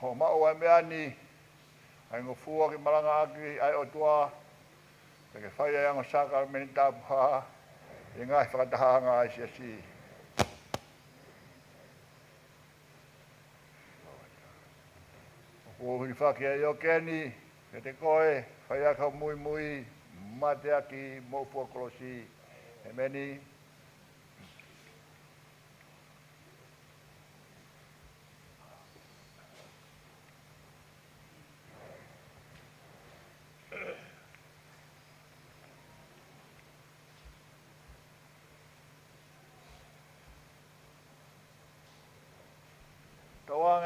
ho mau ai meani, ai ngofua ki Malanga aki ai o tua, ke whai ai anga saka meni tapuha, i ngai whakatahanga ai siasi. O Hilifakinima ai o keni, ke te koe, whai ai kau mui mui, mate aki, mōfua kolosi, e meni.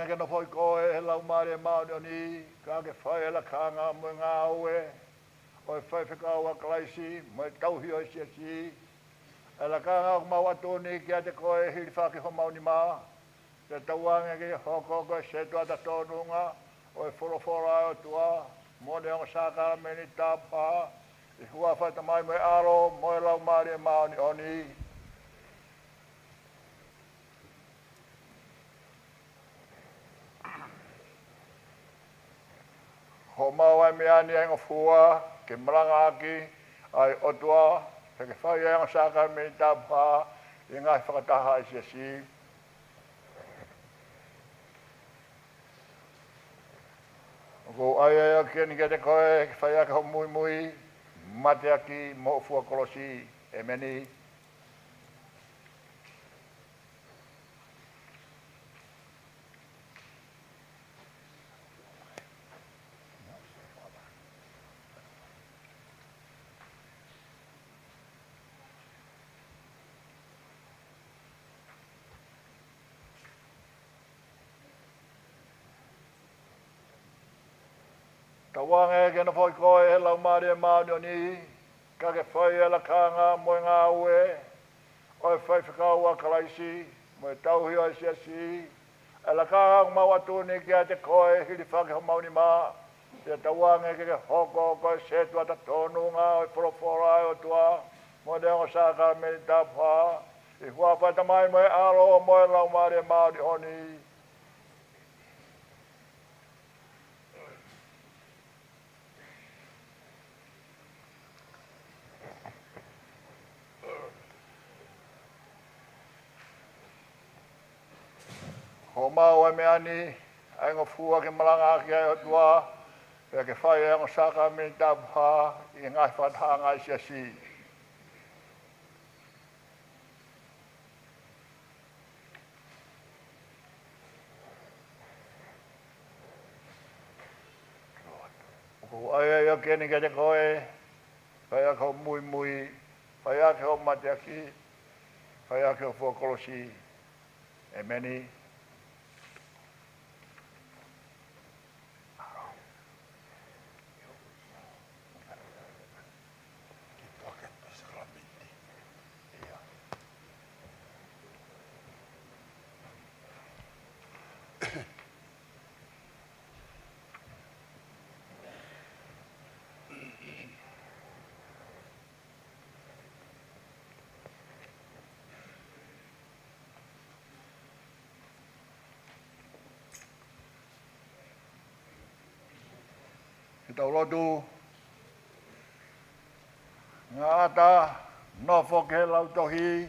e ke no foi ko e lau mare mau ni ka ke fai la kanga mo nga oe o fai whekau a klaisi mo tauhi o si e la kanga o mau atoni ki a te koe Hilifakinima te tauange ki hoko ko se tua ta tonunga o forofora o tua mo ne o saka meni tapa i hua fai tamai mo alo mo lau mare mau ni oni ho mau ai mea ni engo fua, ke Malanga aki, ai otua, te ke whai engo saka me tapa, i ngai whakataha i si. Ko ai ai aki ni ke te koe, ke whai aka ho mui mui, mate aki mo fua kolosi, e meni. Tawange ke na foi koe he lau mare mau ni, ka ke whai e la kanga mo ngā ue, o e whai whakau a kalaisi, mo e tauhi o e si, e la kanga mau atuni ki a te koe Hilifakinima, te tawange ke hoko koe se tua ta tonunga o e forofora o tua, mo de o saka me tapa, i hua whai tamai mo e alo mo e lau mare mau ni oni. Ho mau ai mea ni, ai ngā fua ke Malanga ki ai o tua, e ke whai e ngā saka me tapa, i ngai whatanga i si. Ko ai ai o keni ke te koe, whai a kau mui mui, whai a kau mate aki, whai a kau fua kolosi, e meni. Tau lotu, ngā ata, nofo ke lau tohi,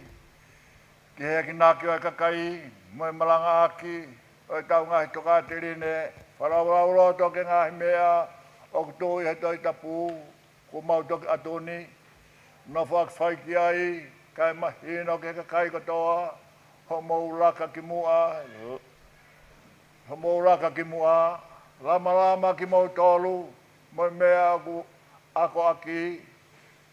ki he ki nāki o e kakai, mo e Malanga aki, o e tau ngahi toka tirine, wharau roto ke ngahi mea, o kutui he toi tapu, ko mau toki atuni, nofo ak whai ki ai, kai mahino ke kakai katoa, ho mou raka ki mua, lama ki mou tolu, mo mea ako aki,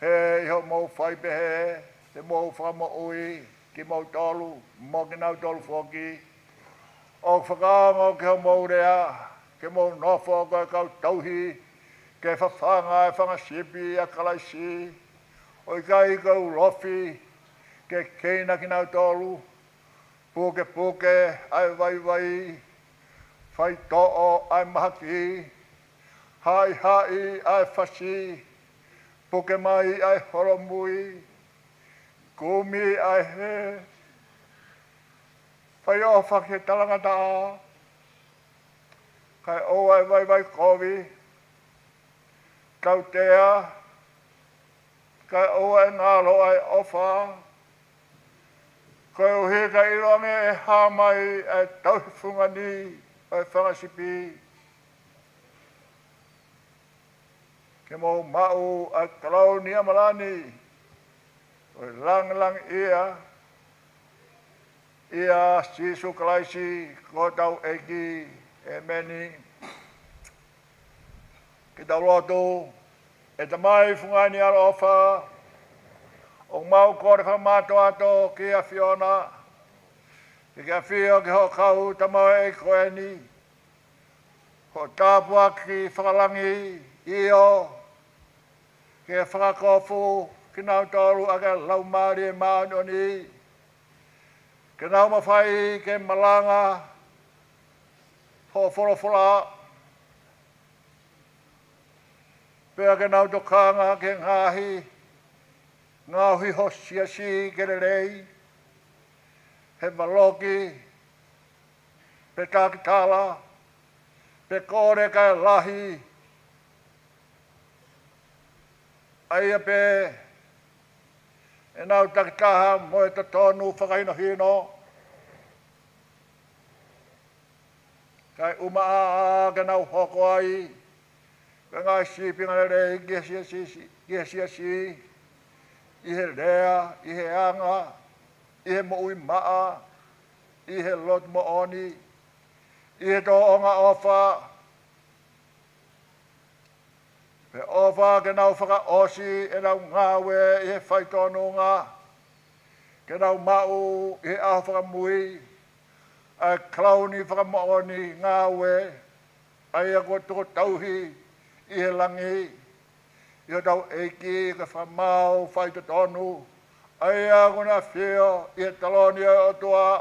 he iho mou whai pehe, te mou whamo ui, ki mou tolu, mo ki nau tolu whoki. O whakaango ke ho mou rea, ke mou nofo koe kau tauhi, ke whawhanga e whangasipi a kalaisi, o i kai kau lofi, ke keina ki nau tolu, puke, ai vai, whai to'o ai mahaki, hai ai whasi, puke mai ai horomui, kumi ai he, whai ofa ke talangata a, kai o ai vai kovi, kautea, kai o ai ngalo ai ofa, kai o he kai ironge e hamai ai tauwhungani, ai whangasipi, ke mo mau a kalau ni amalani o lang ia sisu kalaisi ko tau eki e meni ke tau loto e tamai fungani ala ofa o mau kore whamato ato ki a Fiona Ke kia whio ke ho kau tamawe e koe ni. Ho tāpua ki whakalangi io. Ke whakakofu ki nau tōru a ke lau maari e maani o ni. Ke nau mawhai ke Malanga. Ho whorofora. Pea ke nau tokanga ke ngahi. Ngāhui ho siasi ke rei. He maloki. Pe tākitala. Pe kore kai lahi. Aia pe. E nau takitaha mo e tatonu whakaino hino. Kai umaa ke nau hoko ai. Ka ngai sipi ngana rei kia siasi. I he rea, i he anga, i he moui maa, i he lot mo oni, i he tō onga ofa. Pe ofa ke nau whaka osi e nau ngāwe i he whaitonunga. Ke nau mau i he aho whaka mui, a klauni whaka mo oni ngāwe, ai a ko toko tauhi i he langi. Ia tau eiki ka whamau whai te tonu. Ai a kuna whio i he taloni o tua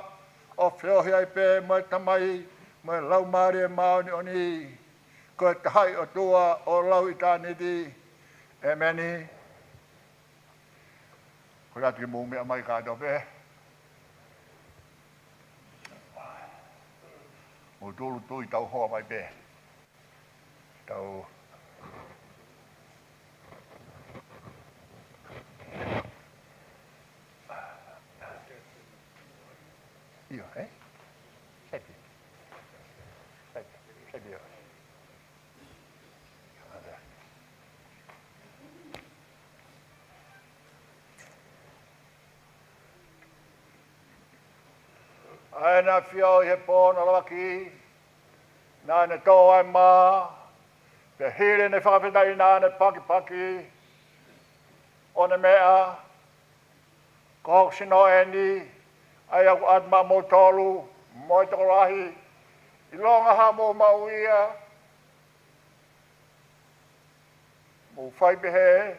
o whio hiai pē mai tamai mai lau maari e maoni o ni. Ko e tahai o tua o lau i tāniti. E meni. Ko rātu ki mūmi a mai kātou pē. Mo tūru tui tau hoa mai pē. Tau io, eh? Senti. Senti io. Aina whio i he pōna lawaki. Nā ne tō ai mā. Pe hiri ne whakawhitai nā ne paki. O ne mea. Kōk sino e ni. Ai aku atma mo tolu, mo i toko rahi. I longa ha mo mauia. Mo whai pehe.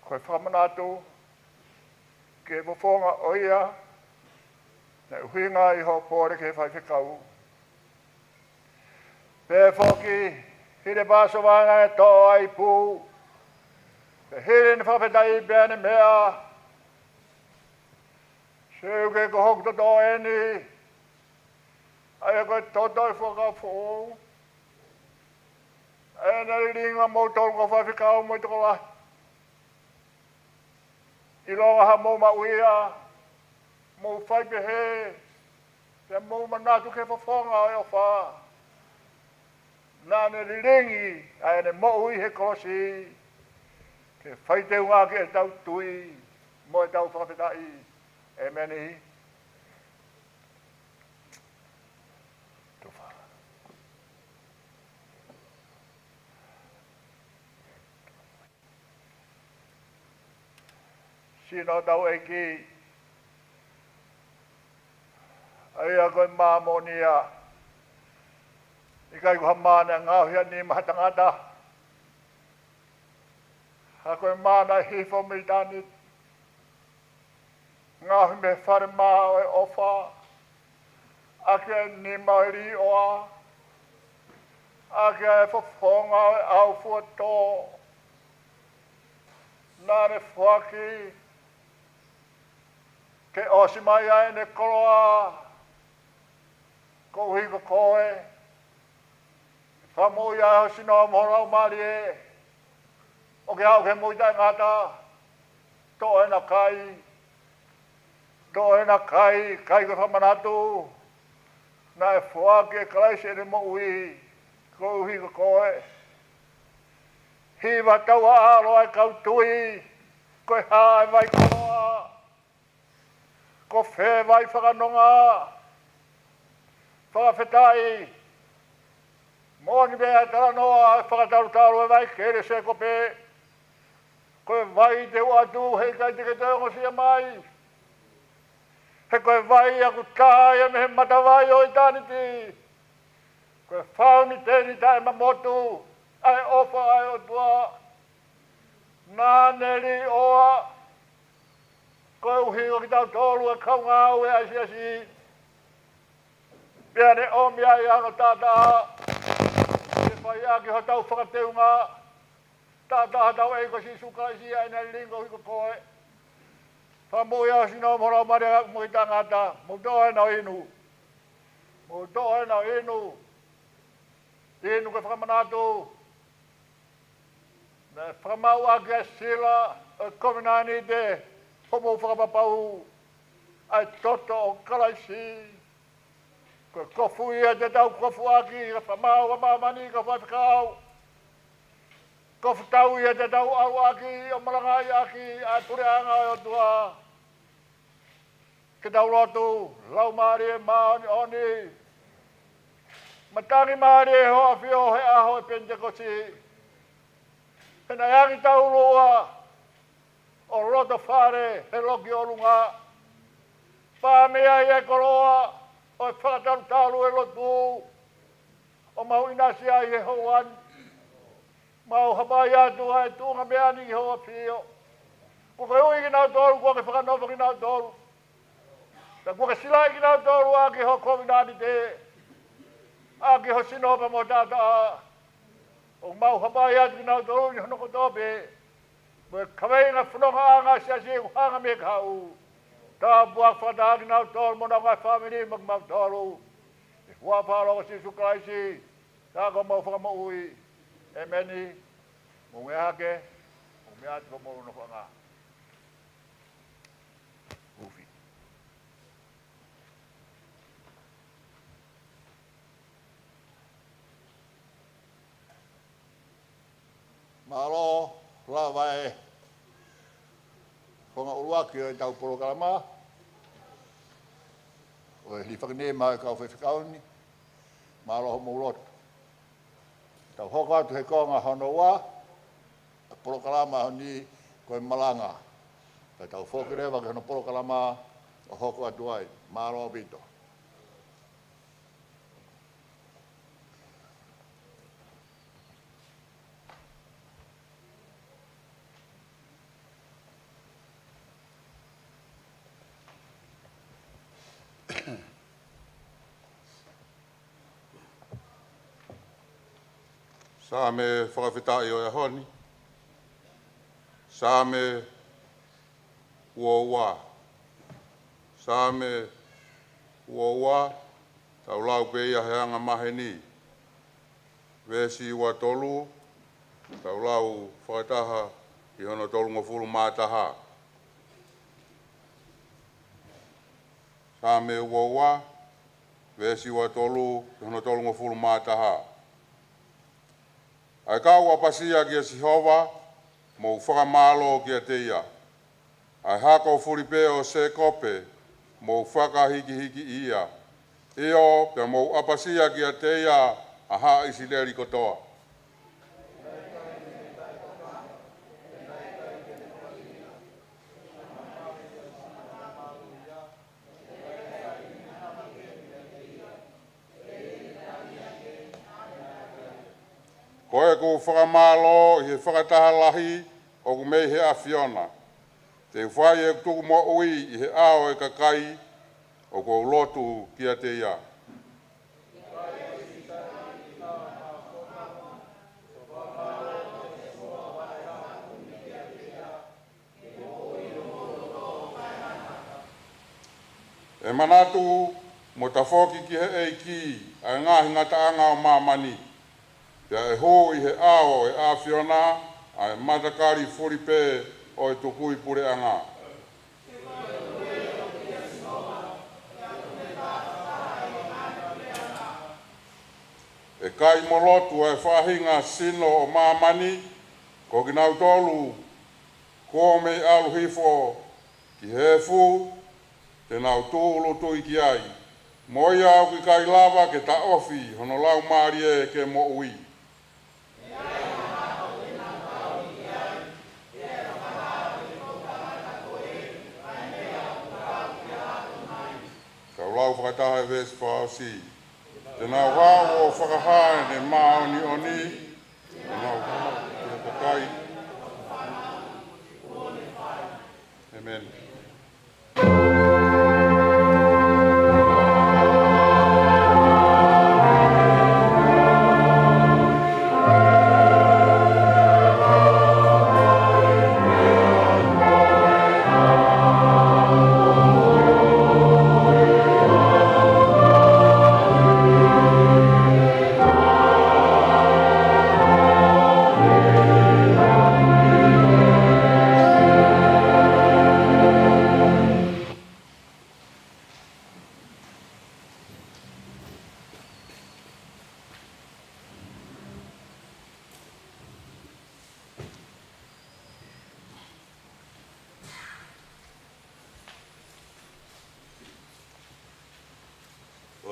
Koe whamanatu. Ke wafonga oia. Ne uhinga i ho pōre ke whai whikau. Pē whoki, hire pāso wanga e tō ai pū. Pe hire ni whawhetai bēne mea. Seu ke ko hok to eni. Ai ko toto fo ka fo. Ai na ringa mo to ko fa fika mo to la. I lo ha mo ma uia. Mo fai be he. Pe mo mana tu ke fo fonga o fa. Na ne ringi ai ne mo ui he kosi. Ke fai te unga ke tau tui. Mo tau fa fitai. E meni. Tufa. Sino tau eki. Ai a koe māmonia. I kai kuha māna ngāhia ni mahatangata. Ha koe māna hifo mitani. Ngahi me whare mā e ofa. Ake ni mairi oa. Ake e whafonga e au fuato. Nāre whaki. Ke osi mai ai ne koroa. Ko hiko koe. Whamui ai ho sino mhorau mari e. O ke au ke muita ngata. To e na kai. To e na kai ko whamanatu. Na e whake e kalaisi e mo ui. Ko hiko koe. Hiwa tau alo ai kau tui. Ko e hae vai koroa. Ko whe vai whakanonga. Whakawhetai. Mōni mea tala noa e whakataru e vai kere se ko pe. Ko e vai te ua tu hei kai te ke tēngo sia mai. He koe vai aku tae me he matawai o eternity. Koe whauni tēni tae mamotu. Ai ofa ai o tua. Nā neri oa. Koe uhi o ki tau tolu e kaunga au e asi. Pea ne omi ai ano tātaa. Ke whai aki ho tau whakateunga. Tātaa tau eiko si sukaisi ai nei lingo hiko koe. Whamui au sino mora maria mui tangata. Mutoe na inu. Mutoe na inu. Inu ke whakamanatu. Me whakamau a kia sila. Kominani te. Homo whakapapau. Ai toto o kalaisi. Ko kofu ia te tau kofu aki. Ka whamau a mamani ka whatakau. Kofu tau ia te tau au aki. O malangai aki. Ai pureanga o tua. Ke tau lotu. Lau maari e maoni oni. Matangi maari e hoa fio he aho e Pentekosi. Hena yangi tau lua. O roto whare he loki o lunga. Pāmea i e koroa. O e whakataru talu e lotu. O mau inasi ai he hoan. Mau hapai atu ai tunga meani i hoa fio. Kua ui ki nau toru, kua ke whakanova ki nau toru. Ta kua ke silai ki nau toru a ki ho kominani te. A ki ho sinopa mo tata. O mau hapai atu ki nau toru ni honoko tope. Mo kawei nga whanonga anga siasi hanga me kau. Tā buak whata ki nau toru mo ngai whamini mak mau toru. I hua whāroka si sukaisi. Tā ko mau whakamaui. E meni. Mo me hake. Mo me atu ko mo unoko anga. Ufi. Malo, lawai. Konga uruaki o tau porokalama. O Hilifakinima kau Vahefonua. Malo ho maulot. Tau hoka atu he konga honoa. Porokalama honi koe Malanga. Tau whokirewa ke hono porokalama o hoko atu ai. Malo vito. Sa me whakawhitai o e honi. Sa me Ouau. Sa me Ouau. Tau lau pe ia heanga maheni. Vesi ua tolu. Tau lau whakataha i hono tolu ngofuru mātaha. Sa me Ouau. Vesi ua tolu i hono tolu ngofuru mātaha. Ai kau apasia kia Sihova, mo whakamalo kia te ia. Ai hako furipe o se kope, mo whakahiki ia. Eo, pe mo apasia kia te ia, aha isileri kotoa. Koe ko whakamalo i he whakataha lahi o ku mei he awhiona. Te whai e tuku mo ui i he ao e kakai o ko lotu kia te ia. E manatu mo tafoki ki he eiki a ngahi ngata anga o mamani. Pea e hō i he ao e awhiona a e matakari furipe o e tukui pure anga. E kai molotu e whahinga sino o mamani ko ki nau tolu ko me alu hifo ki hefu te nau tūlu tui ki ai. Moi au ki kai lava ke ta ofi hono lau marie ke mo ui. lau whakataha e vesi whaosi. Tēnā wāo o whakahae ne maoni oni. Tēnā wāo te kakai. Amen.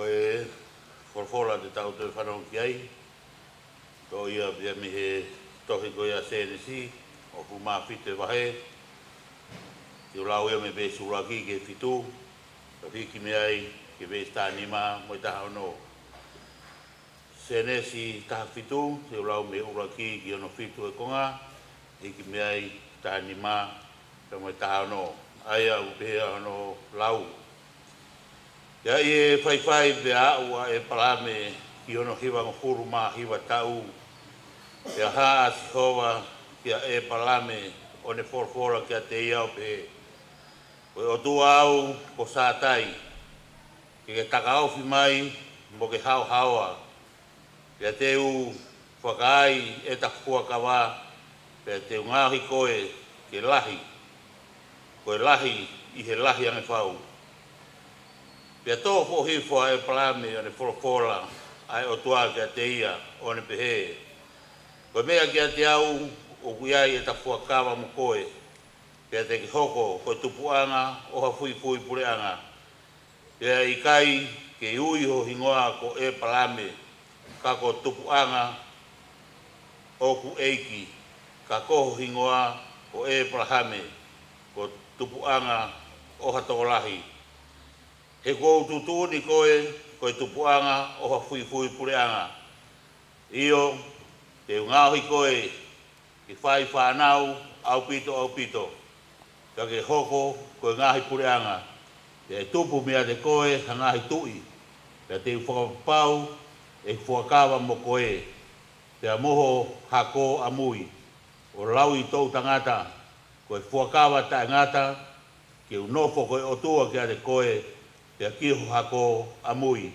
Oe, forfola te tau te whanau ki ai. Tō ia pia mi he tohi koe a CNC, o ku mā white wahe. Te ulau ia me bēs uraki ke whitu, ka whiki me ai ke bēs tānima mo i taha ono. CNC taha whitu, te ulau me uraki ki ono whitu e konga, hiki me ai tānima ka mo i taha ono. Aia upea ono lau. Ia e whaiwhai pe aua e palame ki ono hiwa ngofuru mā hiwa tau. Ia haa si hoa kia e palame o ne forfora kia te iau pe. Koe o tu au ko sātai. Ki ke taka auwhi mai mo ke hau haua. Ia te u whakai e takua kawa. Ia te ungahi koe ke lahi. Koe lahi i he lahi ane whau. Pia tō whohifua e palame o ne forfora ai o tua kia te ia o ne pehe. Koe mea kia te au o kuiai e ta fuakawa mo koe. Pia te ki hoko koe tupuanga o ha fui pureanga. Pia i kai ke ui ho hingoa ko e palame ka ko tupuanga o ku eiki. Ka koho hingoa ko e palame ko tupuanga o ha tokolahi. He kou tutu ni koe tupuanga o ha fui pureanga. Io, te ungahi koe, ki whai whanau, au pito. Ka ke hoko, koe ngahi pureanga. Te tupu mea te koe, ha ngahi tui. Te te whakapau, e whakawa mo koe. Te amoho hako amui. O lau i tau tangata, koe whakawa ta ngata, ki unofo koe otua kia te koe, te kiho hako amui.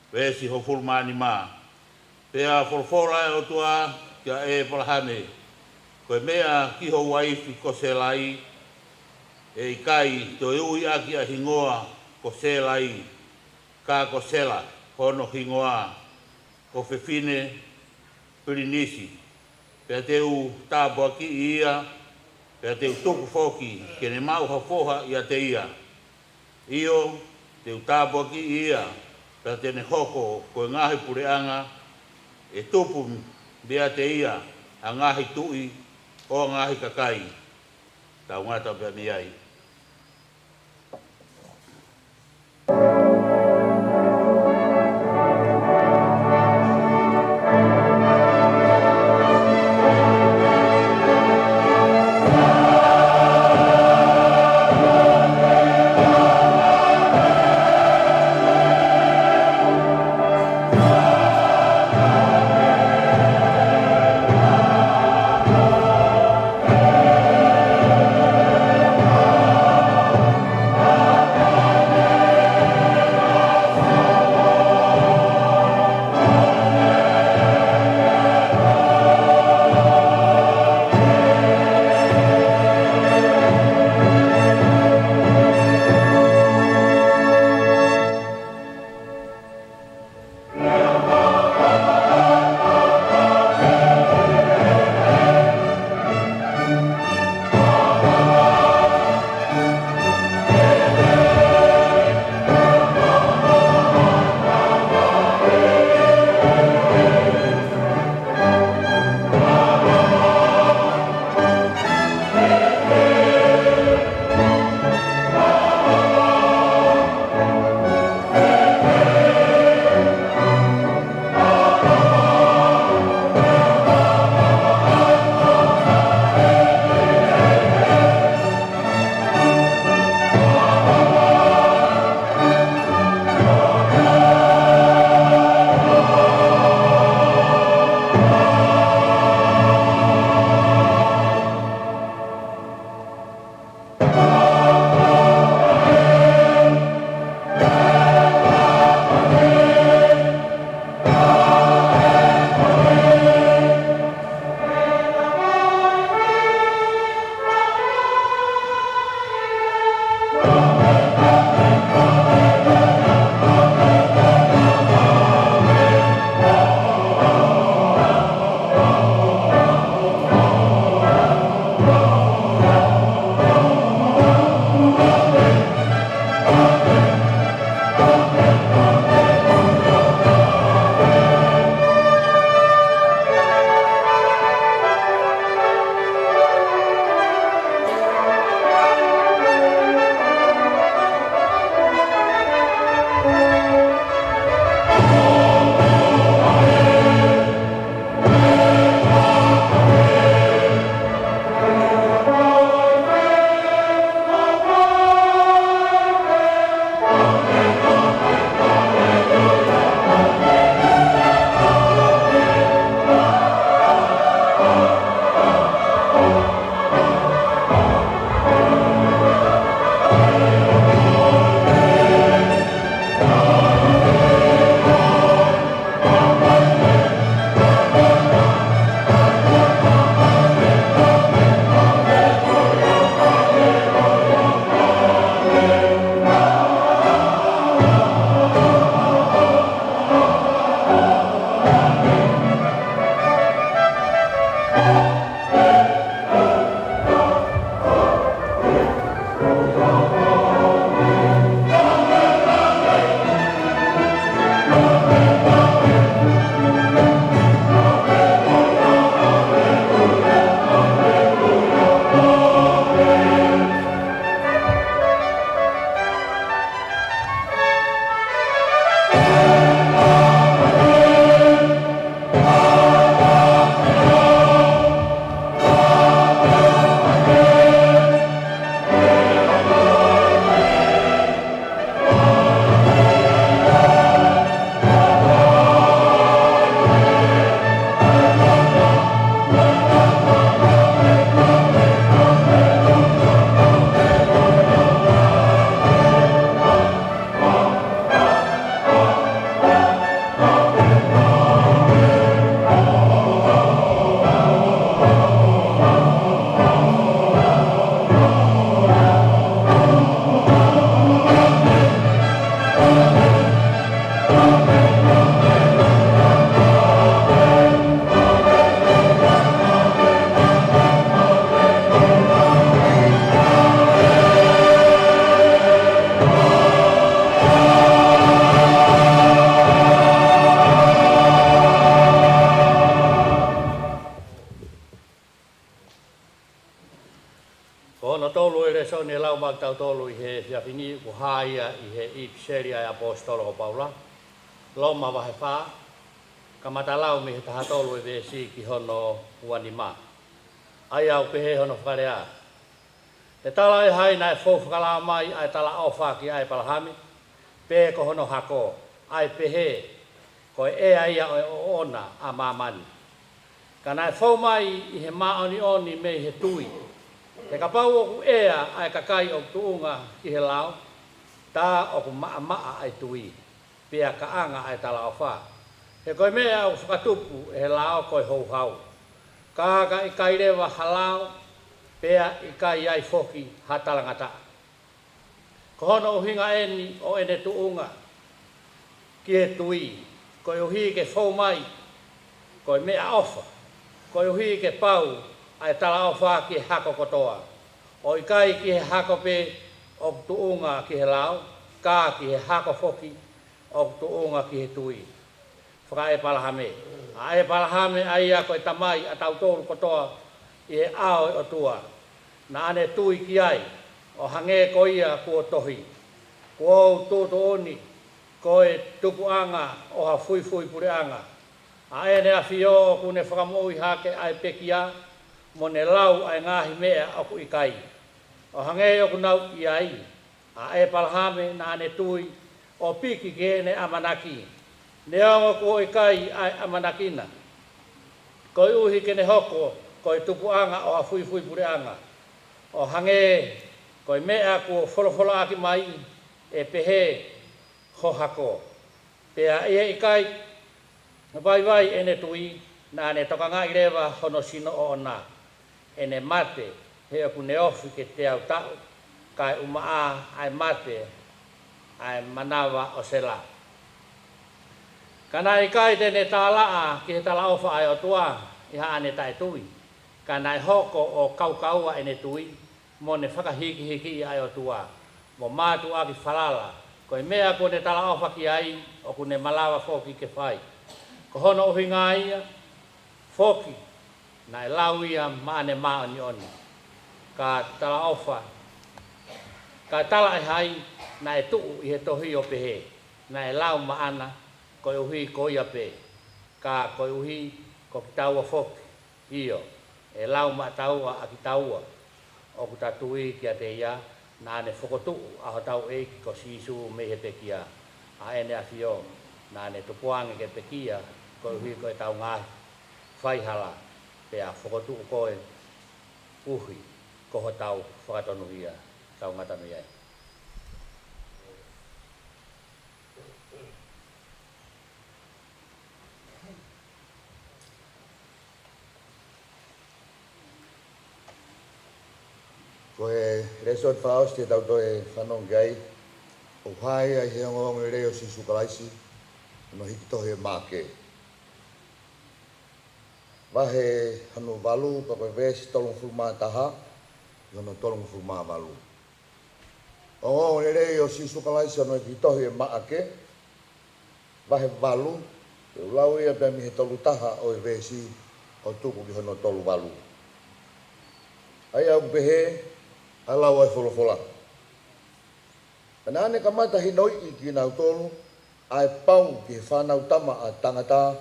Wesi ho fulmani mā. Pea forfora e o tua kia e palahane. Koe mea kiho waifi ko se lai. E i kai to ui aki a hingoa ko se lai. Ka ko sela hono hingoa. Ko fefine pirinisi. Pea te u tāpua ki ia. Pea te u tuku foki. Kene mau hafoha ia te ia. Io te utapua ki ia, pēr tēne hoko koe ngahi pureanga, e tupu bea te ia, a ngahi tui o ngahi kakai. Tau ngata pēr mi ai. Amen. au tau tolu i he whiawhini ku haia i he ipseria e apostolo o Paula. Loma wahe wha, ka matalau me he taha tolu e vesi ki hono Huanima. Ai au pehe hono whakarea. He tala e haina e whowhakala mai ai tala ofa ki ai palahami. Pe ko hono hako, ai pehe, ko e ia o ona a mamani. Ka nai whau mai i he maoni oni me he tui. He ka pau oku ea ai kakai o tuunga ki he lao, tā oku maa ai tui, pia ka anga ai tala ofa. He koe mea o whakatupu e he lao koe hou hau. Ka i kai rewa halao, pia i kai ai foki hatalangata. Ko hono uhinga eni o ene tuunga ki he tui, koe uhi ke whau mai, koe mea ofa, koe uhi ke pau, ai tala ofa ki hako kotoa. O i kai ki he hako pe o tuunga ki he lao, ka ki he hako foki o tuunga ki he tui. Whaka e palahame. A e palahame ai a koe tamai a tautolu kotoa i he ao o tua. Na ane tui ki ai, o hange ko ia kua tohi. Kua o tūtu oni, koe tupu anga o ha fui pure anga. A ene a fio kune whakamoi hake ai pekia, mo ne lau ai ngahi mea aku i kai. O hange o kunau i ai, a e palahame na ane tui, o piki ke ne amanaki. Ne ongo ko i kai ai amanakina. Koi uhi ke ne hoko, koi tupu anga o a fui pure anga. O hange, koi mea ko wholowholo aki mai, e pehe ho hako. Pea ia i kai, vai ene tui, na ane tokanga i rewa hono sino o ona. Ene mate, he aku ne ofi ke te au tau, kai umaa ai mate, ai manawa o sela. Kana i kai tene tālaa ki he tala ofa ai o tua, iha ane tai tui. Kana i hoko o kaukaua ene tui, mo ne whakahiki ai o tua. Mo mātu aki whalala, ko i mea ko ne tala ofa ki ai, o ku ne malawa foki ke whai. Ko hono uhinga ia, foki, na e lau ia maane maoni oni. Ka tala ofa, ka tala e hai, na e tuu i he tohi o pehe. Na e lau maana, ko e uhi ko ia pe. Ka ko e uhi ko ki taua foki, iyo. E lau ma taua a ki taua. O ku tatui ki a te ia, na ane whokotu aho tau eiki ko sisu me he pekia. A ene a fio, na ane tupuange ke pekia, ko e uhi ko e tau ngahi. Whaihala, pea whokotu koe uhi, koho tau whakatonu hia, tau ngatanu iai. Ko e resort faos te tau toe whanong gai, o whai ai he ngong reo si sukalaisi, no hiki tohe māke. Wahe hanu walu, pa koe vesi tolong fulma taha, yono tolong fulma walu. O ngong reo si sukalaisi no hiki tohe māke, wahe walu, te ulau ia pia mihe tolu taha o e vesi, o tuku ki hono tolu walu. Ai au pehe, alau ai wholofola. Pana ane ka mata hinoi i ki nau tolu, ai pau ki whanau tama a tangata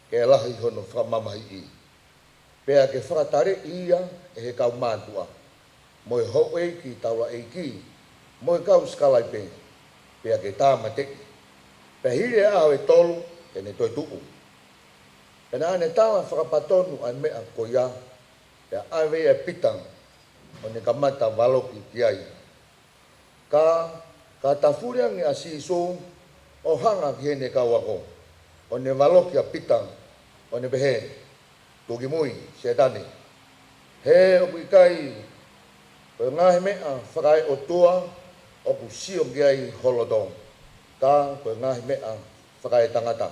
ke lahi hono whamamahi i. Pea ke whakatare ia e he kau mātua. Moe hou e ki taula e ki, moe kau skalai pe, pea ke tāma teki. Pea hire au e tolu e ne toi tuku. Pana ane tāma whakapatonu ai mea ko ia, pea ai vea pitang, o ne kamata waloki ki ai. Ka tafuriang a siso o hanga ki hene kawako. O ne waloki a pitang, o ne behe, tuki mui, setane. He o kai, o ngahe mea whakai o tua, o ku sio ki ai holodong. Ka o ngahe mea whakai tangata.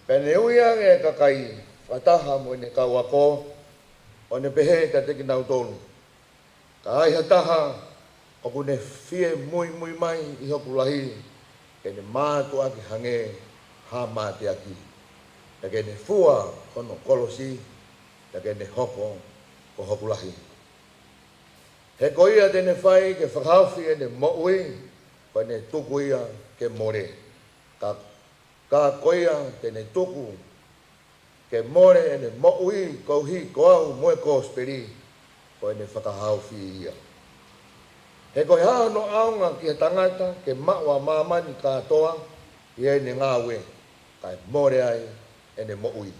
Pene uia e kakai, whataha mo ne kawako, o ne pehe ka teki nau tolu. Ka ai hataha, o ku ne fie mui mai i hoku lahi, ke ne mātu aki hange ha māti aki. Ta ke ne fua kono kolosi, ta ke ne hoko ko hoku lahi. He koia tene whai ke whakawhi e ne moui, koe ne tuku ia ke more. Ka koia tene tuku ke more e ne moui kouhi koau moe kōsperi, koe ne whakahawhi ia. He koe hano aunga ki he tangata ke maua mamani katoa, i e ne ngāwe, kai more ai e ne moui.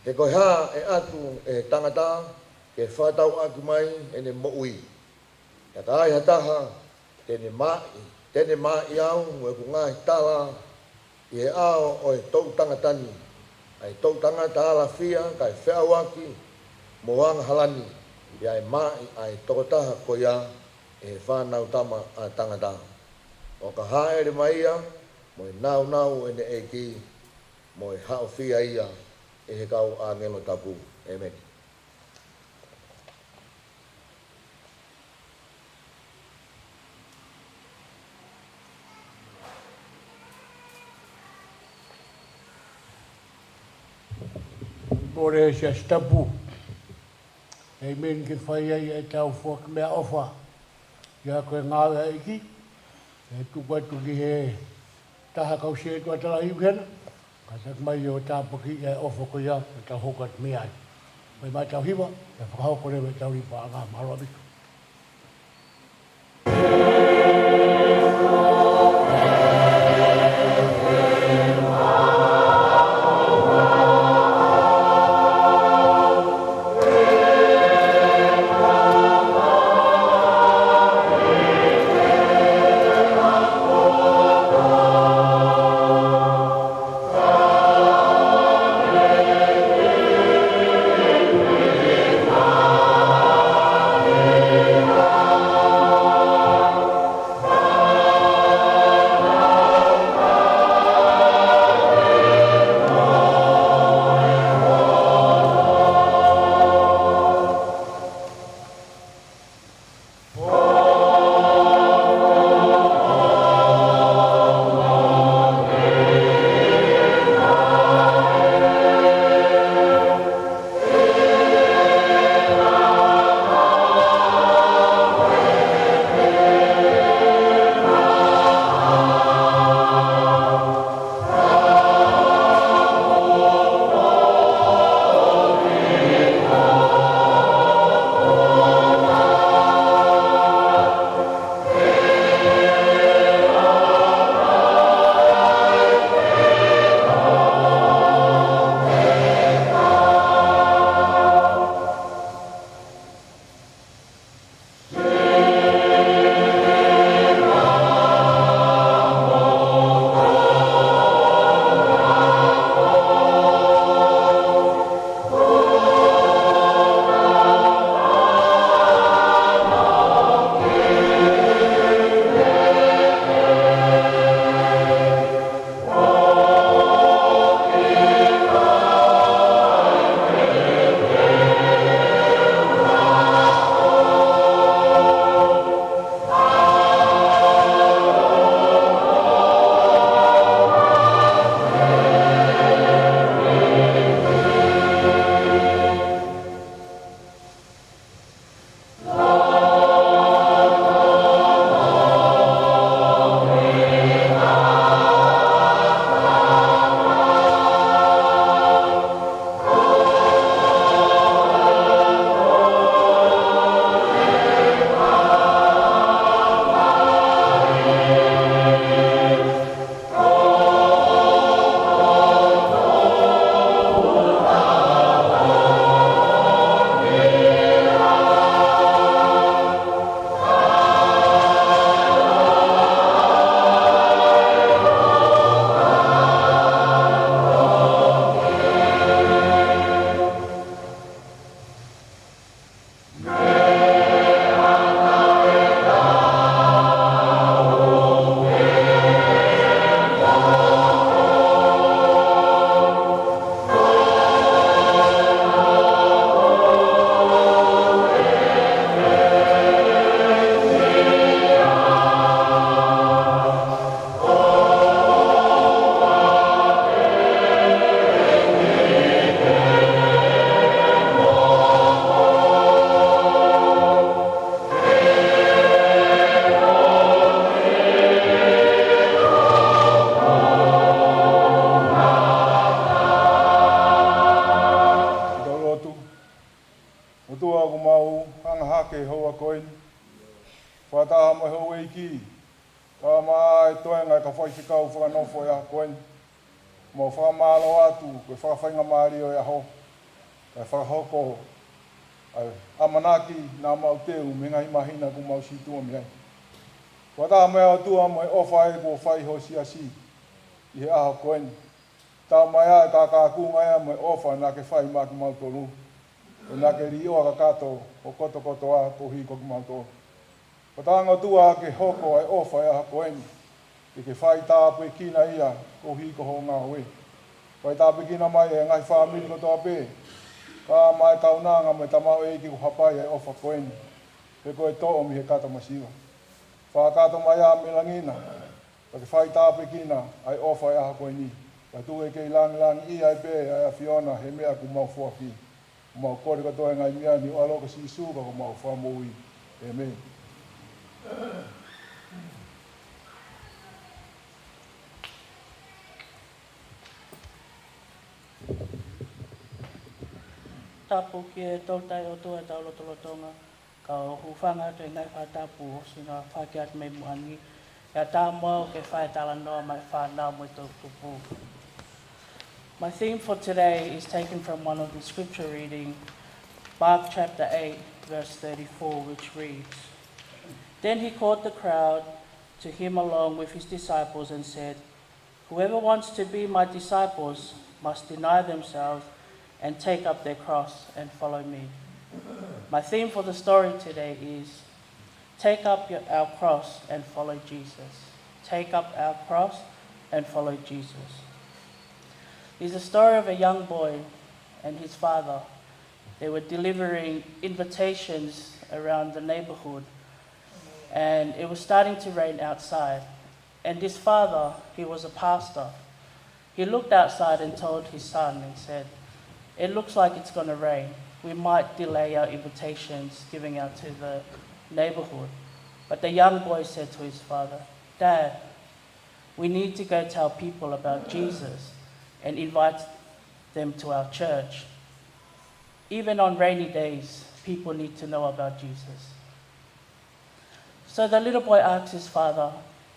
He koe ha e atu e tangata, ke whatau atu mai e ne moui. Ka kai hataha tene mai au e ku ngai tala i e ao o e tau tangatani. Ai tau tangata ala fia kai whiawaki moanga halani i ai mai ai tokotaha ko ia e whanau tama a tangata. O ka haere mai ia mo e nau e ne eiki mo e hao fia ia e he kau a ngelo tapu. Amen. Bore sia stapu. Amen ke whai ai e tau whak mea ofa. Ia koe ngāwe aiki. E tupatu ki he taha kau se tua tala hiuhena. Ka tak mai o tāpaki e ofa ko ia e tau hokat mea ai. Mai mai tau hiwa, e whakahoko rewe tau ripa a ngā marua bitu. Yeah. ke hoa koini. Whataha mai hau eiki. Ka mai toe ngai ka whai whikau whakanofo ia koini. Mo whakamalo atu, koe whakawhainga maari o ia ho. Kai whakahoko ai amanaki nā mau teu me ngai mahina ku mau situa me ai. Wataha mai atua mai ofa e ko whai ho si I he aho koini. Tau mai ai ka kunga ia mai ofa nā ke whai mā ki mau tolu. O nā ke ri oa ka kato o koto a ko hiko ki mau tolu. Wataha atua ke hoko ai ofa ia ha koini. Ke whai tāpe kina ia ko hiko ho ngā hoe. Whai tāpe kina mai e ngai whamiri ko toa pē. Ka mai kaunanga mai tamau e ki ko hapai ai ofa koini. He koe to'o mi he kata masiwa. Whakato mai a me langina. Ka ke whai tāpe kina ai ofa ia ha koini. Ka tu e kei langi I ai pē ai a Fiona he mea ku mau fuaki. Mau kore katoa ngai miani o alo ka si suka ko mau whamui. E mei. Tapu ki e toltai o tua tau lotolotonga. Ka o hufanga te ngai whatapu o sina whakiat mei muangi. Ia tā mau ke whae tala noa mai whanau mo tau tupu. My theme for today is taken from one of the scripture reading, Mark chapter 8, verse 34, which reads, Then he called the crowd to him along with his disciples and said, Whoever wants to be my disciples must deny themselves and take up their cross and follow me. My theme for the story today is, Take up our cross and follow Jesus. Take up our cross and follow Jesus. It's a story of a young boy and his father. They were delivering invitations around the neighborhood, and it was starting to rain outside. And this father, he was a pastor. He looked outside and told his son and said, It looks like it's going to rain. We might delay our invitations giving out to the neighborhood. But the young boy said to his father, Dad, we need to go tell people about Jesus and invite them to our church. Even on rainy days, people need to know about Jesus. So the little boy asked his father,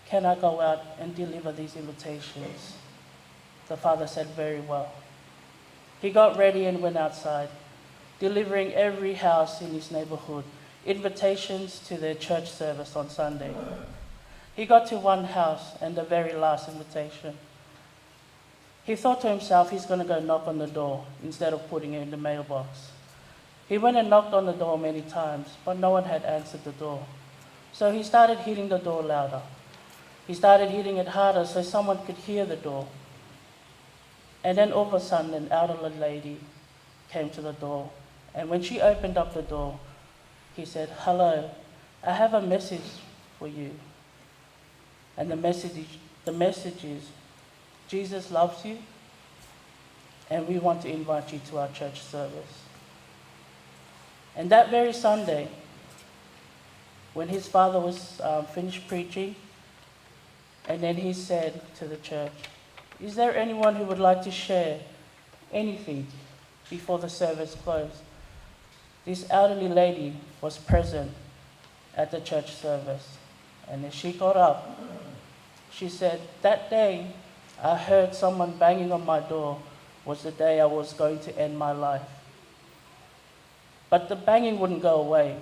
Can I go out and deliver these invitations? The father said, Very well. He got ready and went outside, delivering every house in his neighborhood invitations to their church service on Sunday. He got to one house and the very last invitation. He thought to himself he's going to go knock on the door instead of putting it in the mailbox. He went and knocked on the door many times, but no one had answered the door. So he started hitting the door louder. He started hitting it harder so someone could hear the door. And then all of a sudden, an elderly lady came to the door. And when she opened up the door, he said, Hello, I have a message for you. And the message is, Jesus loves you, and we want to invite you to our church service. And that very Sunday, when his father was finished preaching, and then he said to the church, Is there anyone who would like to share anything before the service closed? This elderly lady was present at the church service. And as she got up, she said, That day I heard someone banging on my door was the day I was going to end my life. But the banging wouldn't go away.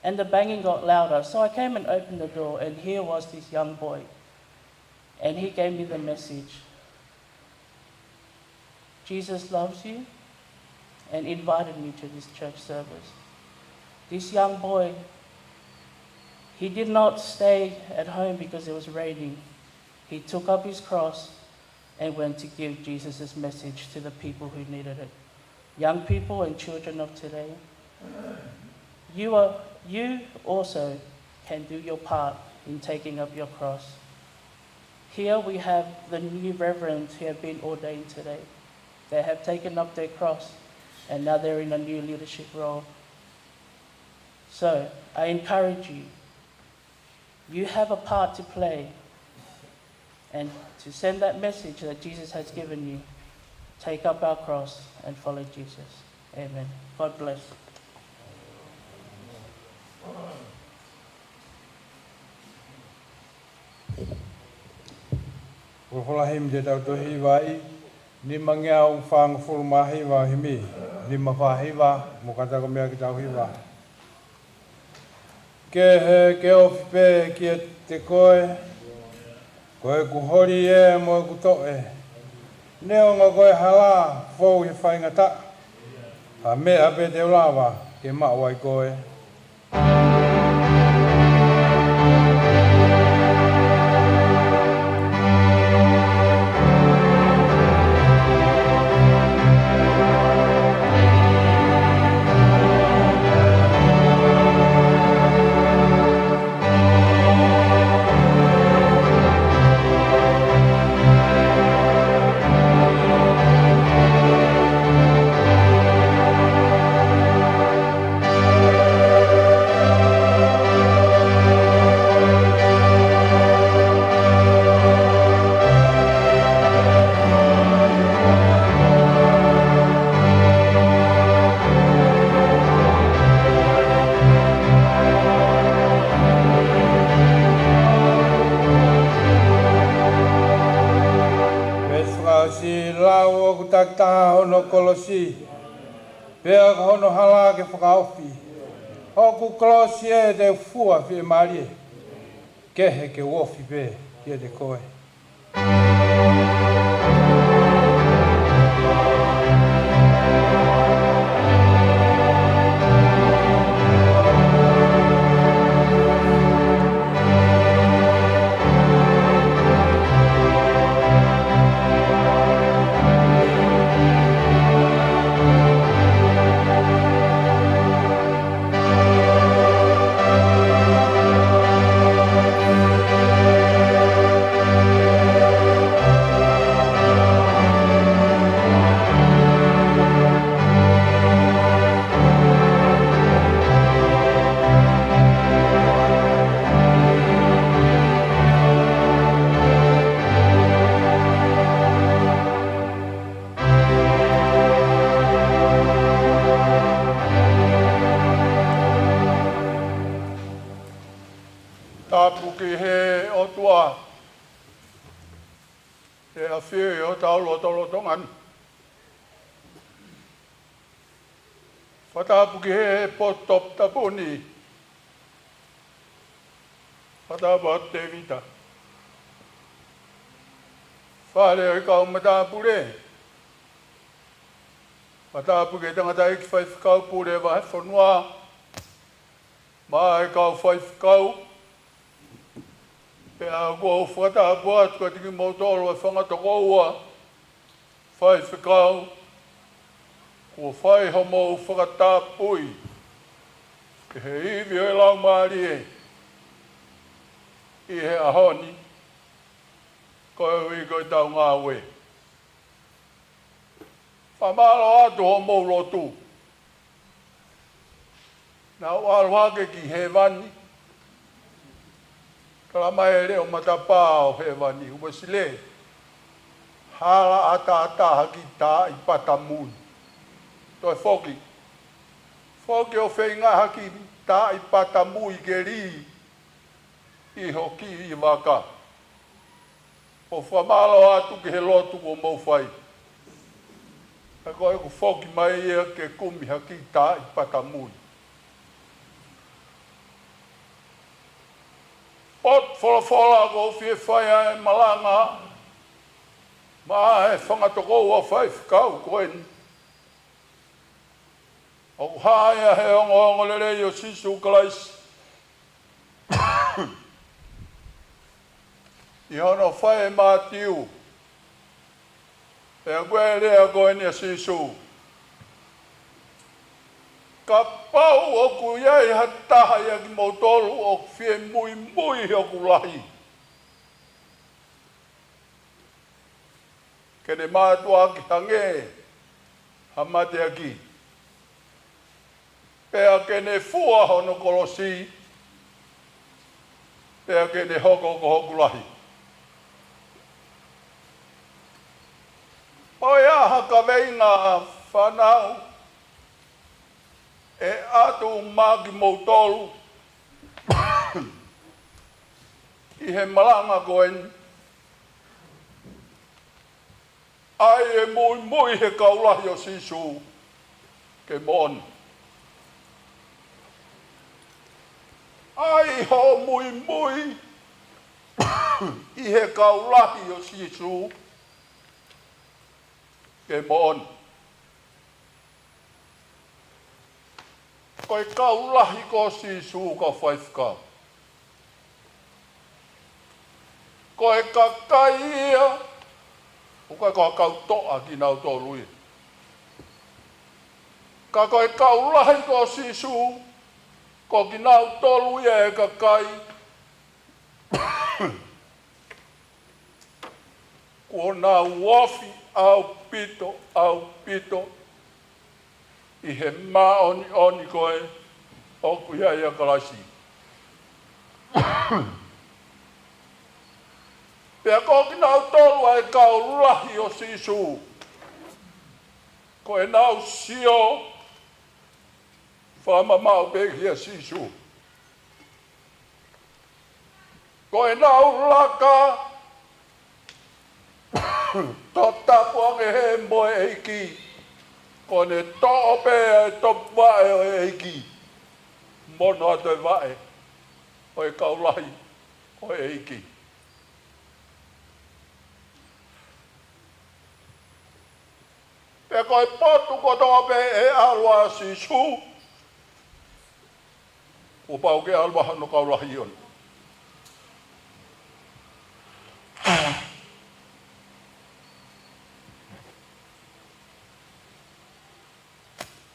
And the banging got louder. So I came and opened the door, and here was this young boy. And he gave me the message. Jesus loves you, and invited me to this church service. This young boy, he did not stay at home because it was raining. He took up his cross and went to give Jesus' message to the people who needed it. Young people and children of today, you also can do your part in taking up your cross. Here we have the new reverends who have been ordained today. They have taken up their cross and now they're in a new leadership role. So I encourage you, you have a part to play and to send that message that Jesus has given you. Take up our cross and follow Jesus. Amen. God bless. Ulholahim je tau tohi vai ni mangia u fang ful mahi wa himi ni mafahiwa mo kata ko mea ki tau hiwa ke ofipe ki te koe ku hori e mo ku toe neo ngā koe hala fōu he whaingata a mea pe te ulawa ke mawai koe ta hono kolosi pea hono hala ke whakaofi hoku kolosi e te fua fi marie kehe ke wofi pe kia te koe Whatapuki he potop tapuni. Whatapat te vita. Whare o kau matapure. Whatapuki tangata iki whaifkau pure Vahefonua. Mai kau whaifkau. Pea kua whatapuat kua tiki mautoro e whangatokoua. Whaifkau. Ko whai homo whakatapui, ke he iwi o lau maari e, i he ahoni, koe ui koe tau ngā ue. Whamalo atu homo rotu, nā waru hake ki he wani, kala mai reo matapā o he wani, Wesleyan, hala ata haki tā i patamuni. Toi foki. Foki o whenga haki tā i patamu i ke ri i hoki i waka. O whamalo atu ke he lotu o mau whai. A koe ku foki mai ea ke kumi haki tā i patamu. Pot whora ko whie whaia e Malanga. Ma e whangatoko ua whai whikau koeni. O haia he ongo lere o sisu Christ. I hono whae Matiu. E a koe rea koe ni a sisu. Ka pau o ku iai hataha ia ki mautolu o whie mui o ku lahi. Kene mātua ki hange. Hamate aki. Pea kene fua hono kolosi, pea kene hoko ko hokulahi. Oia haka veinga whanau, e atu maki mautolu, I he malanga koen. Ai e mui he kaulahi o sisu ke mon. Ai ho mui I he kaulahi o sisu ke mon. Koe kaulahi ko sisu ka whaifka. Koe kakaia o koe kau toa ki nau tō lui. Ka koe kaulahi ko sisu ko ki nau tō lui e kakai. Ko nā wafi au pito I he oni koe o kuia ia kalasi. Pea ko ki nau tolu ai kaulahi o sisu. Ko e nau sio whamamau peki a sisu. Ko e nau laka to tapu ange he moe eiki. Ko ne to'o pe e top vae o eiki. Mono ato e vae. O e kaulahi o eiki. Pe koe potu ko to'o pe e alwa sisu. O pau ke alwa hano kaulahi on.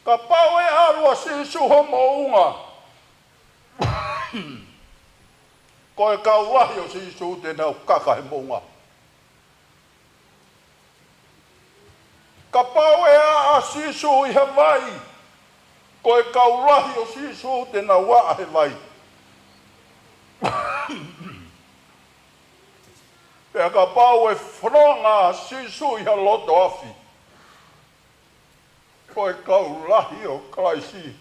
Ka pau e alwa sisu homo unga. Ko e kaulahi o sisu te nau kaka he mounga. Ka pau e a sisu I he vai. Ko e kaulahi o sisu te nau waa he vai. Pea ka pau e whanonga sisu I he loto afi. Ko e kaulahi o klaisi.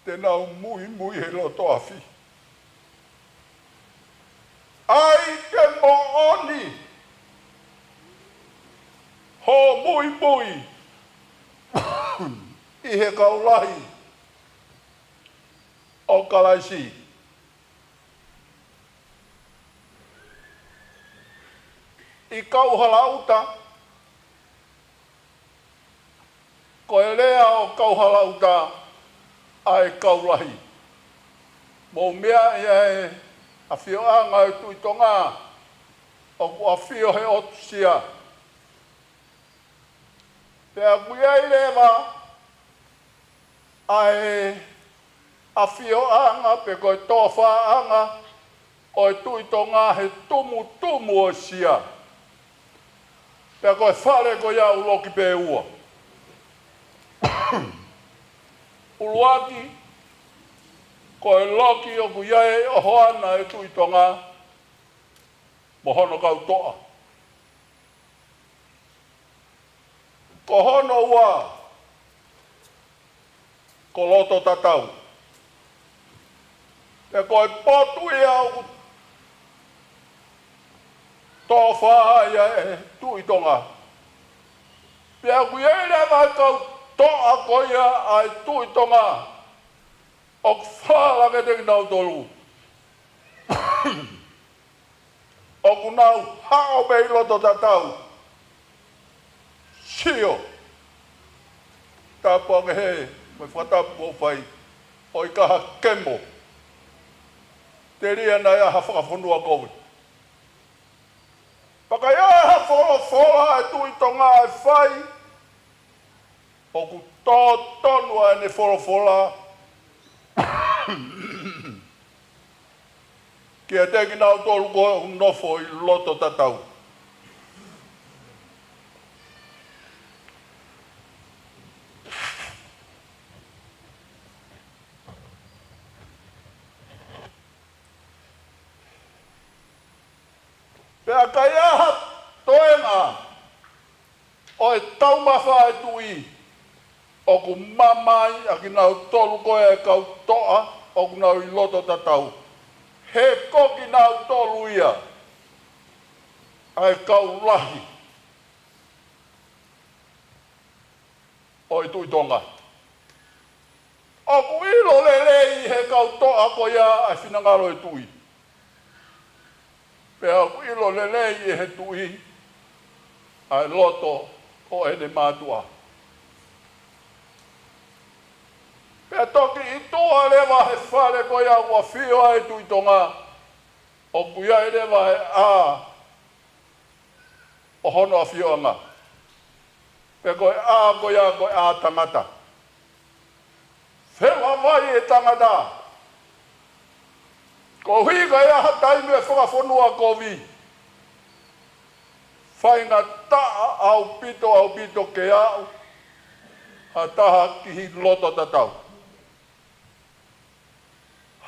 Te nau mui he loto afi. Ai ke mo oni. Ho mui. I he kaulahi o klaisi. I kauhalauta. Ko e lea o kauhalauta ai kaulahi. Mo mea e a whio anga e tui tonga o kua whio he otusia. Pea kuia I lewa ai a whio anga pe koe tōwha anga o e tui tonga he tumu o sia. Pea koe whare ko ia uloki pe ua. Uluaki, ko e loki o kuiae o hoana e tui tonga, mo hono kau toa. Ko hono ua, ko loto tatau. E ko e potu I au, tō whaia e tui tonga. Pea kuiae lewa kau toa koia ai tui tonga o whala ke te nau tolu. O kunau hao pei loto tatau. Sio. Tāpua ke he, me whatapu o whai, o I kaha kemo. Te ria na ia ha whakafonua kowe. Paka ia ha whola e tui tonga e whai, o ku tō tonua e ne wholofola. Kia teki nau tōru koe nofo I loto tatau. Pea kai aha toenga o e taumawha e tui. O ku mamai a ki nau tolu koe e kau toa o ku nau I loto tatau. He koki nā tolu ia. Ai kau lahi. O i tui Tonga. O ku ilo lelei he kau toa ko ia ai whinangaro e tui. Pea ku ilo lelei he tui ai loto o ene mātua. Pea toki i toa lewa he whare ko ia ua whio e tui Tonga. O ku ia e lewa he a o hono a whio anga. Pea koe a tangata. Whewa vai e tangata. Ko hui ka ea hataimi e whakafonua ko vi. Whai ngā taa au pito ke au. Ha taha ki hi loto tatau.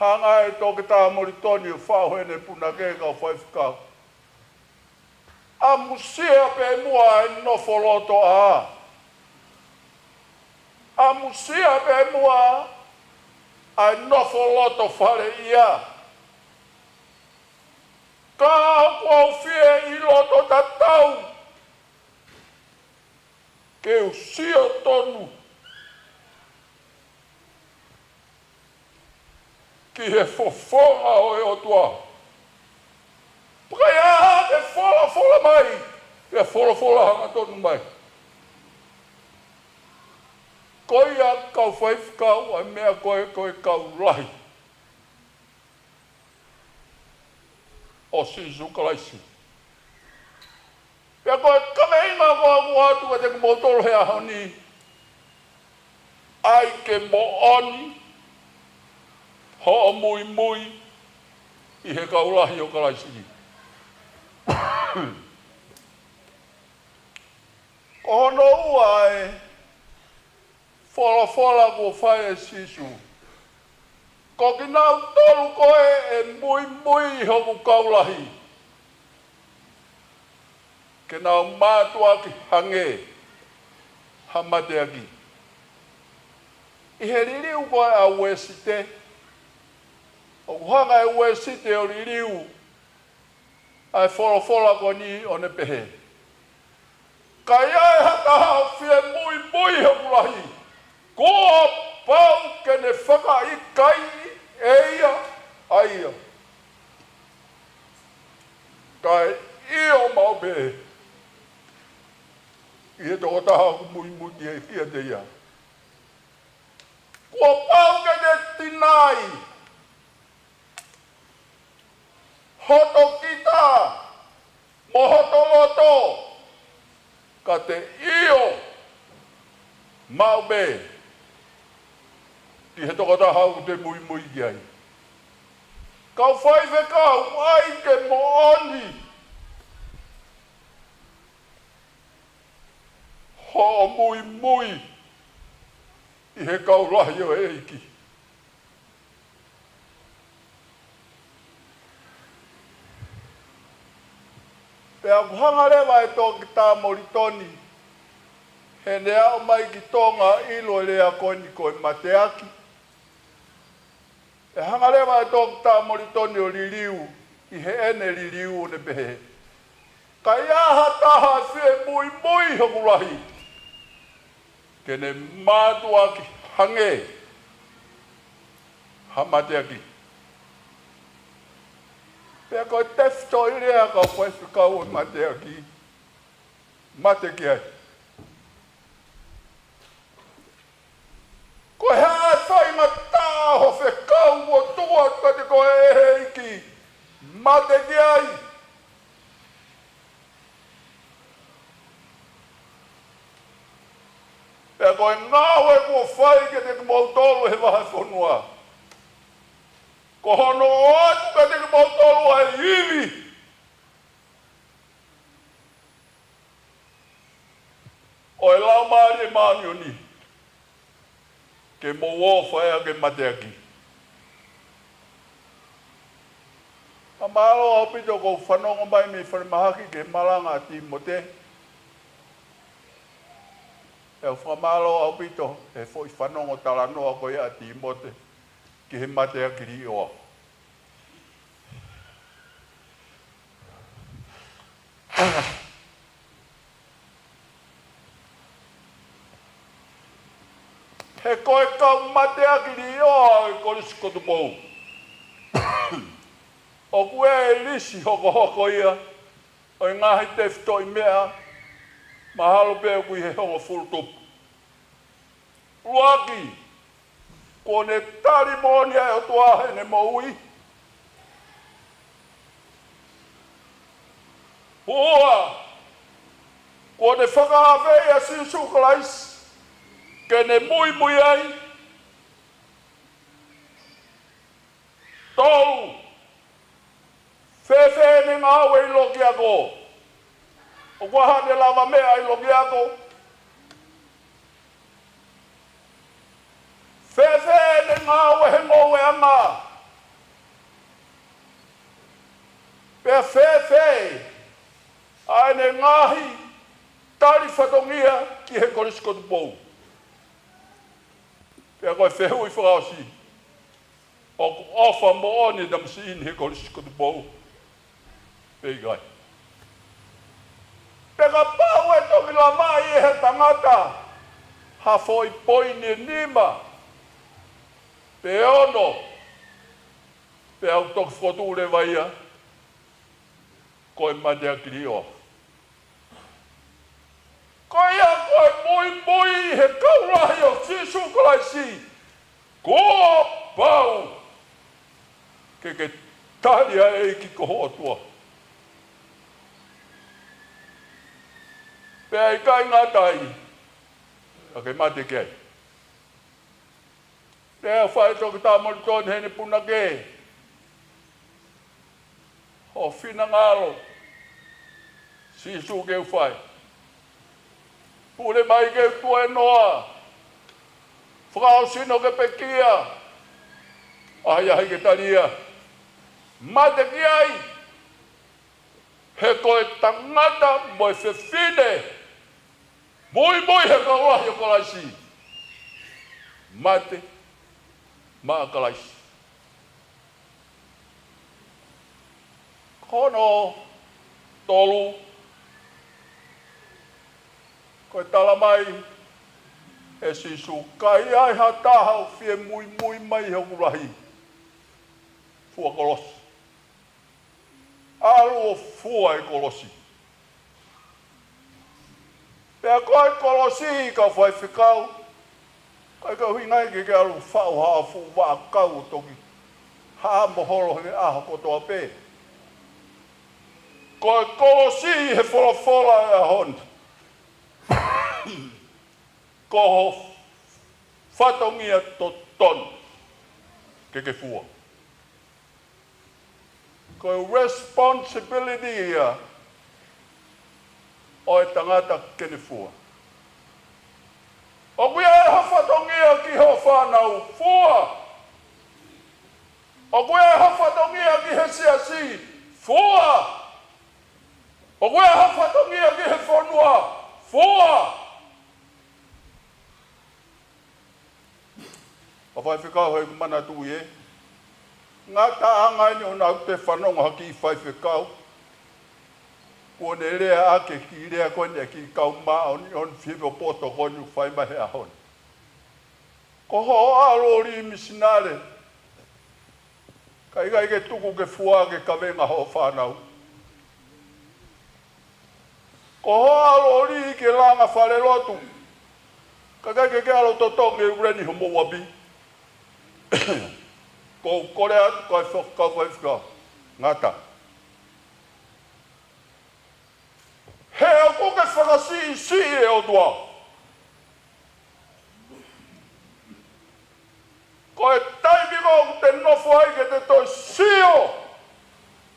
Hanga e toke taha moritoni o whaohene puna ke ka whai whikau. A musia pe mua e nofo loto a. A musia pe mua e nofo loto whare ia. Ka kua fie I loto tatau. Ke usio tonu. Ki he fofonga o e otua. Prea e fola mai. E fola hanga tonu mai. Koi a kau whaifkau a mea koe kau lahi. O sisu kalaisi. Pea koe kameinga koa kuatu te kumotolo hea honi. Ai ke mo oni. Ho o mui. I he kau lahi o kalaisi. Ono ua e fola ko whae sisu. Ko ki nau tolu koe e mui hoku kaulahi. Ke nau mātua ki hange hamate aki. I he ririu koe a Wesite. O hanga e Wesite o ririu. Ai fola ko ni o ne pehe. Kai ai hata hao fie mui hoku lahi. Ko pau ke ne whaka I kai eia aia. Kai io mau be. I he toko taha mui ki kia te ia. Ko pau ke ne tinai. Hoto kita. Mohoto loto. Ka te io mau be. Ki he toko tahau te mui ki ai. Kau whai whekau, ai ke mooni. Ho mui. I he kau lahi o eiki. Pea kuhanga rewa e toki tā moritoni. He nea o mai ki Tonga ilo e lea koe mateaki. E hanga rewa e toki tā moritoni o ririu. I he ene ririu o ne pehe. Ka iaha taha fie mui hoku lahi. Ke ne mātua ki hange. Ha mateaki. Pea koe tefto I rea ka whaifukau o mateaki. Mate ki ai. Koe hea whai mata ho whekau o tua kate koe eheiki. Mate ki ai. Pea koe ngāwe kua whai ke te kumautolu he Vahefonua. Ko hono o atu ka te kumautolu ai hivi. O e lau maari e maani o ni. Ke mo o whaea ke mateaki. A maalo au pito ko whanonga mai me whanimahaki ke Malanga ti mote. E whamalo au pito e fo I whanonga tala noa ko ia ti mote. Ki he mateaki ri oa. He koe kau mate aki ni oa e kolisi kotu pou. O kue e lisi hoko ia, o i ngahi te fito i mea, mahalo pe o kui he hongo furutupu. Uaki, ko ne tari moni ai o tuahe ne moui. Hua, ko ne whakaawei a sisu kalaisi, ke ne mui ai. Tolu, fefe ne ngāwe i loki ako. O waha ne lava mea i loki ako. Fefe ne ngāwe he ngowe anga. Pea fefe, ai ne ngahi tari whatongia ki he koriskotu pou. Pea koe whehui whakausi. O ofa mo oni dam si in he koriskotu pou. Pei gai. Peka pau e toki la mai e he tangata. Ha foi poini nima. Pe ono. Pe au toki whoture vaia. Koe madea kiri o. Koe a koe mui he kaurahi o sisu kalaisi. Ko pau. Ke taria e ki koho atua. Pea i kai ngatai. A ke mate kei. Pea whae toki tā moritoni hene puna ke. Ho fina ngalo. Sisu ke whae. Pule mai ke tua e noa. Whakao sino ke pekia. Ai ai ke taria. Mate ki ai. He koe tangata mo e whewhine. Mui he kaurahi o kalaisi. Mate. Maa kalaisi. Kono. Tolu. Koe tala mai. E sisu kai ai hataha o fie mui mai he urahi. Fua kolosi. Alu o fua e kolosi. Pea koe kolosi ka whai whikau. Kai ka hui ngai ke alu whau haa fu waa kau toki. Haa mohoro he aha kotoa pe. Koe kolosi he whora e ahon. Koho whatongia to ton. Ke fua. Koe responsibility ia. O e tangata kene fua. O kuia e hawhatongia ki ho whanau fua. O kuia e hawhatongia ki he siasi fua. O kuia e hawhatongia ki he whanua fua. O whai whikau hei mana tui e. Ngā taanga ni o nau te whanonga haki i whai whikau. Kua ne rea ake ki rea koe ki kau maa ni on whiwe poto koe ni whai mahe ahon. Ko ho arori misinare. Ka iga ike tuku ke fua ke kawenga ho whanau. Ko ho arori ke langa whare rotu. Ka kai ke alo totonge ureni homo wabi. Ko kore atu kai whakau kai whikau. Ngata. He o kuke whakasi si e o tua. Ko e taimiko te nofo ai ke te toi sio.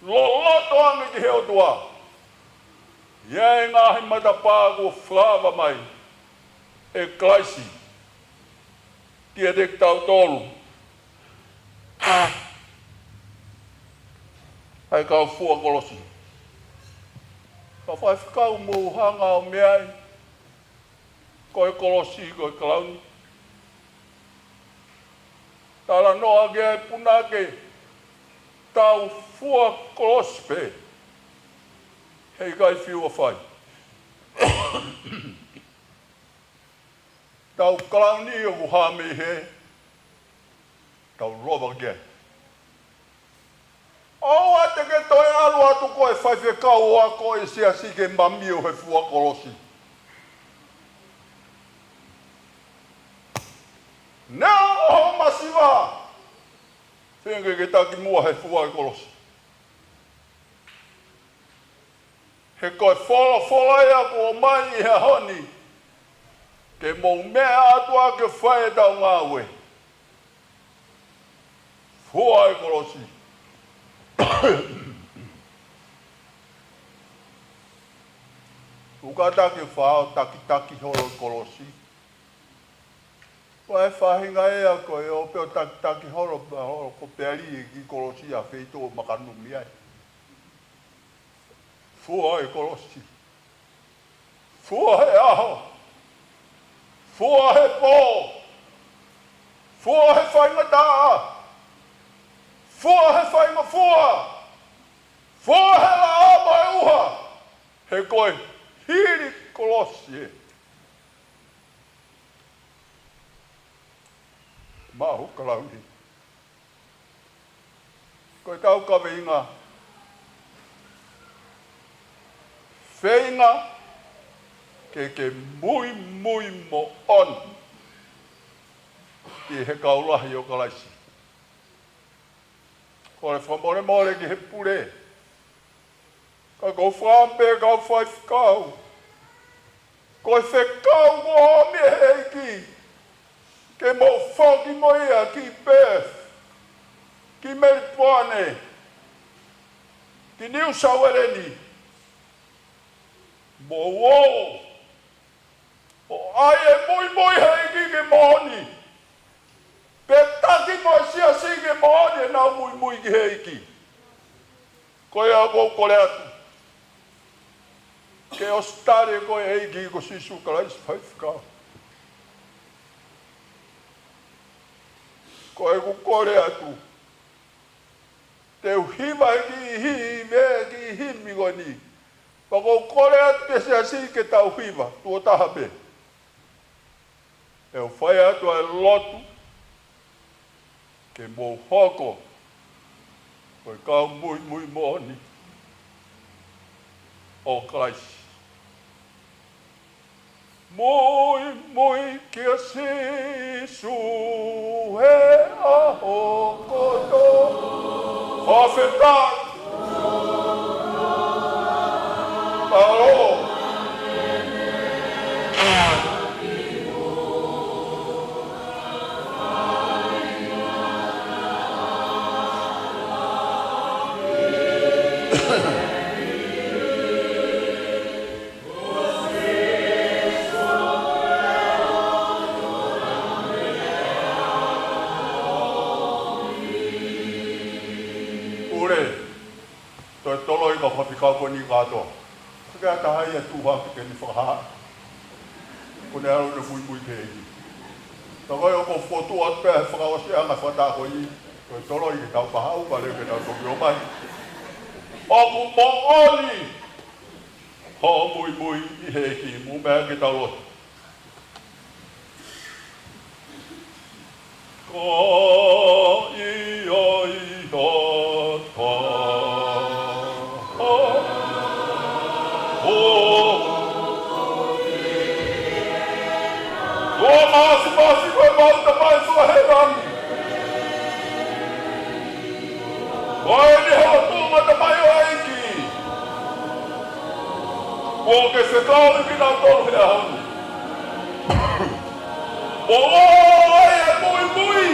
Loloto ange ki he o tua. Ia e ngahi matapāgu whāwa mai. E klaisi. Tia dek tau tolu. Hai kau fua kolosi. Ka whai whikau mō hanga o meai. Koe kolosi, koe kalauni. Tala noa ke ai punake. Tau fua kolosi pe. Hei kai whiua whai. Tau kalauni o kuhame he. Tau roba ke. O ate ke toi alu atu koe whaiwhe kau a koe sia sike mami o he fua kolosi. Nea oho masiwa. Whenke ke taki mua he fua kolosi. He koe whola ia ko mai i he honi. Ke mou mea atua ke whae tau ngāwe. Fua e kolosi. Ukata ke whao taki holo kolosi. Wae whahinga ea koe o peo taki holo ko peari e ki kolosi a wheito o makanumi ai. Fua e kolosi. Fua e aho. Fua he pō. Fua he whaingataa. Fua he whainga fua. Fua he la ama e uha. He koe hiri kolosi e. Mahu kalauni. Koe tau kawe inga. Whainga. Ke mui mo on. I he kaulahi o kalaisi. Kore whamore ki he pure. Ka kou whampe kau whaifkau. Koe whekau mo me heiki. Ke mo whoki mo ia ki Perth. Ki Melbourne. Ki New South Wales. Mo wo. O ai e moi heiki ke moni. Pe taki mo sia si ke moni na moi ki heiki. Koe a kore atu. Ke o stare koe heiki ko sisu kalais whaifkau. Koe ku kore atu. Te uhiva ki himi goni. Pako kore atu ke sia si ke tau hiva. Tuo taha be. E o whai atu ai lotu. Ke mō hoko. Koe kau mui moni. O Christ. Mui kia sisu he aho koto. Hawhetai. Alo. Toloi ka whapikau ko ni kato. Kaya tahai e tuha ke ni whakaha. Ko ne aro ne mui ke eki. Takai o ko fotu at pe whakawasi anga whata ko i. Ko toloi ke tau pahau ka leo ke tau toki o mai. Aku mo oli. Ho mui i he eki. Mu mea ke tau lotu. Ko i o toa. Masi koe mauta mai sua he rami. Koe ni hea tūmata mai o eiki. Ko ke se kau ki nā tolu hea honi. O ai e mui.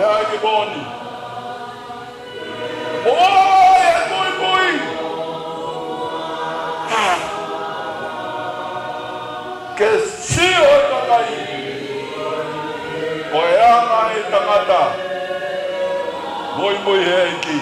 Hea ki boni. O ai e mui. Ke sio e kakai. Koe anga e tangata. Mui heiki.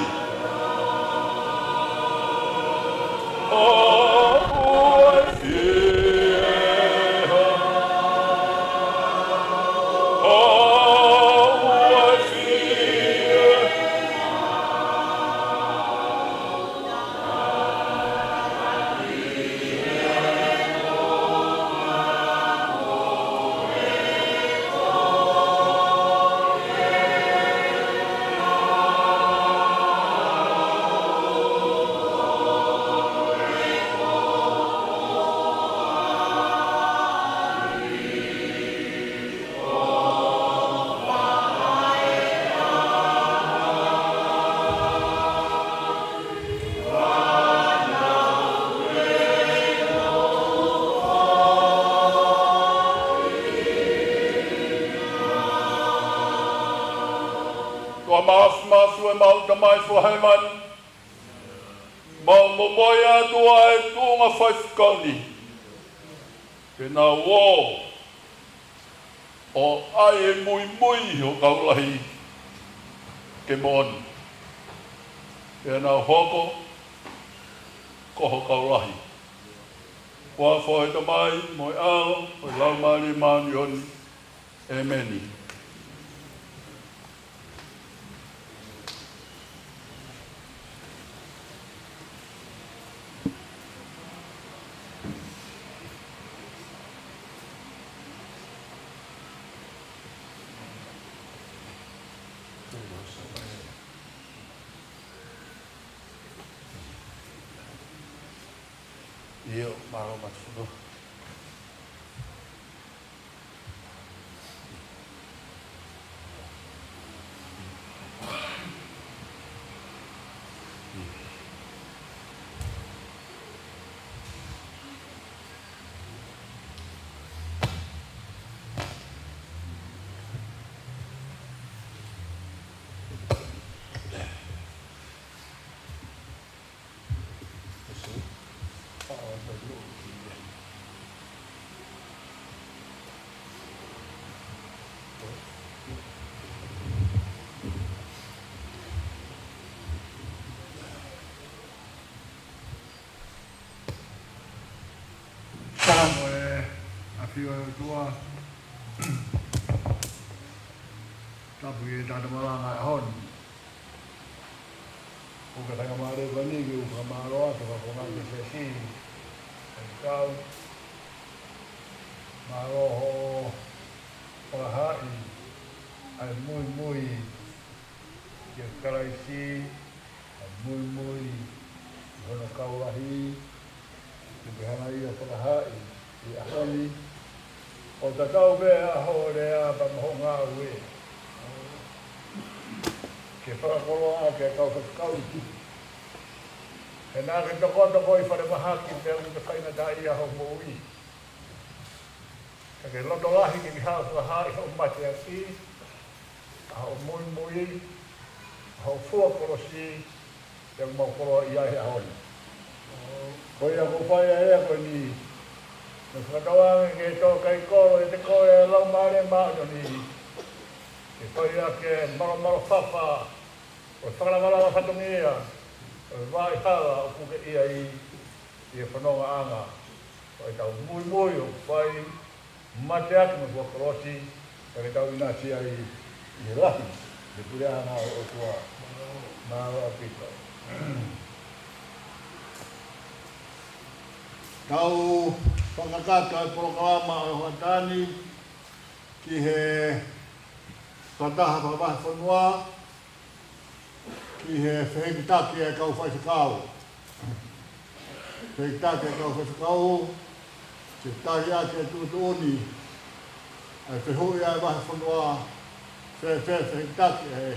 e mau tamai whaheman. Mau momoi atua e tuunga whaifukoni. Pena wō o ai e mui mui o kaulahi ke moni. Pena hoko koho kaulahi. Kua whae tamai moi ao o lau mari mauni oni. Ameni. Io, maro matfudo. Afio tua tapu e tata Malanga e hon. O ka tanga mare vanigi u ka maroa te wakonga te sesi. E kau maroho palahai ai mui mui ke karaisi ai mui mui hono kaurahi ke behana ia palahai i ahoni o ta kau mea aho rea pa mahonga ue. Ke whakakoloa ke kau whakakau ki. He nā ke toko i whare mahaki te au te whaina tā i aho moui. Ke loto lahi ki hao whahai o mate a ki, aho mui mui, aho fua korosi, te mau koroa i ahe ahoni. Ko ia ko whaia ea koe ni, no whakatawangi ke tō kai koro e te koe e lau maare maano ni. Ke whaia ke maro whawha, o whakarawala whatongia, o vai hala o puke ia i e whanonga anga. O e tau mui mui o whai mate aki mo kua korosi, ka ke tau ina sia i e lahi, te pure anga o tua maro a pita. Tau whakakata e proklama o Hatani ki he Whataha Vahefonua ki he whehitaki e kau whaifakau. Whehitaki e kau whaifakau, te tahi ake e tutuoni, e whehui e Vahefonua, whehitaki e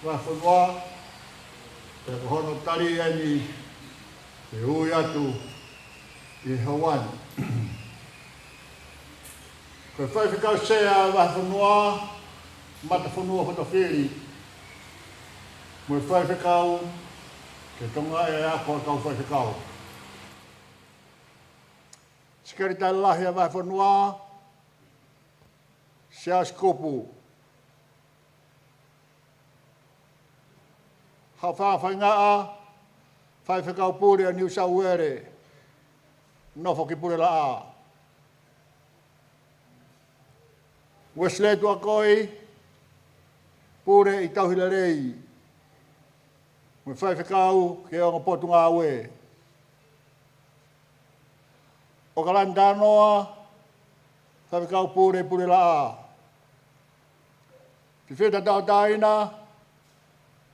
Vahefonua, te kohono tari e ni te hui atu i Hawaii. Koe whaifakau sea Vahefonua, matafonua whatawhiri. Moe whaifakau, ke tonga e ako kau whaifakau. Sikari tai lahi a Vahefonua, sea skopu. Ha whawhaingaa, whaifakau pūre a New South Wales. Nofo ki pure la a. Wesleyan tua koi, pure i tauhila rei. Me whaifakau ke o ngapotu ngā ue. O ka landa noa, whaifakau pure la a. Ki whita tau taina,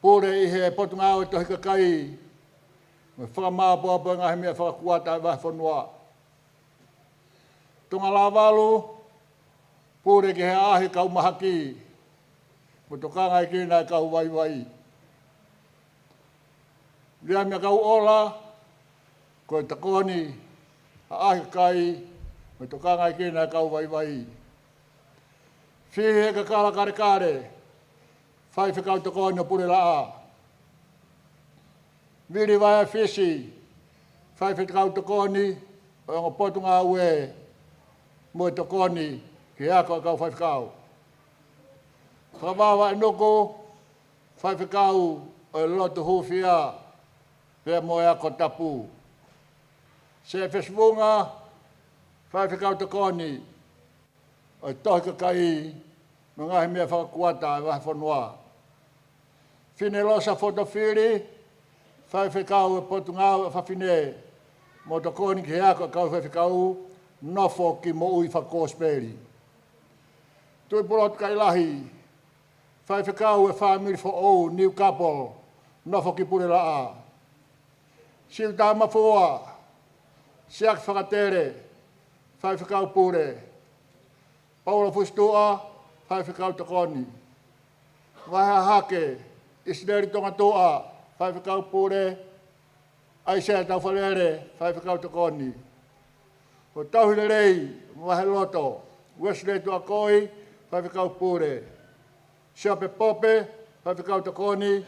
pure i he potu ngā ue tohika kai. Me whakamāpua pua ngā he mea whakakuata e Vahefonua. Tunga la walu, pure ki he ahi kau mahaki. Mo tokanga i kina e kau waiwai. Ria mea kau ola, koe takoni, a ahi kai, mo tokanga i kina e kau waiwai. Whihi he ka kala kare kare, Whai whikau toko no pure la a. Miri vai fisi. Whai whikau toko ni. O ngā potunga ue. Mo toko ni. Ki ako kau whai whikau. Whakawawa inoko. Whai whikau. O loto hufia. Pea mo e ako tapu. Se fesvunga. Whai whikau toko ni. O tohi kakai. No ngahi mea whakakuata e Vahefonua. Whine losa fotofiri, whai whikau e potungau e whawhine, mo to kōni ki heako kau whai whikau, nofo ki mo ui whakōsperi. Tui porot kai lahi, whai whikau e whamiri fo ou, new couple, nofo ki pure la a. Siu tā mafua, siak whakatere, whai whikau pure. Paula fustua, whai whikau tokoni. Waha hake, Isneri tonga toa, whai whikau pure, aisea tau whalere, whai whikau tokoni. Ko tauhile rei, wahe loto, Wesleyan tua koi, whai whikau pure. Siope pope, whai whikau tokoni,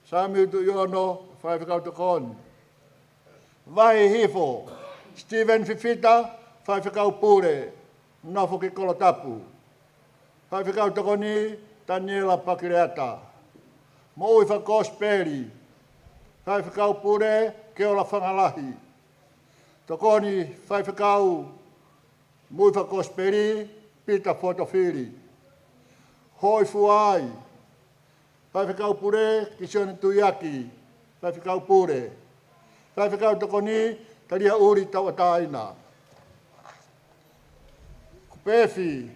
Sami utu iono, whai whikau tokoni. Wahi hifo, Stephen Fifita, whai whikau pure, nofo ki kolotapu. Whai whikau tokoni, Daniela Pakireata. Mo ui whakōsperi, whai whikau pure, ke ola whangalahi. Tokoni whai whikau, mo ui whakōsperi, pita fotofiri. Hoi fuai, whai whikau pure, ki sione tuiaki, whai whikau pure. Whai whikau tokoni, taria uri tau ataina. Kupefi,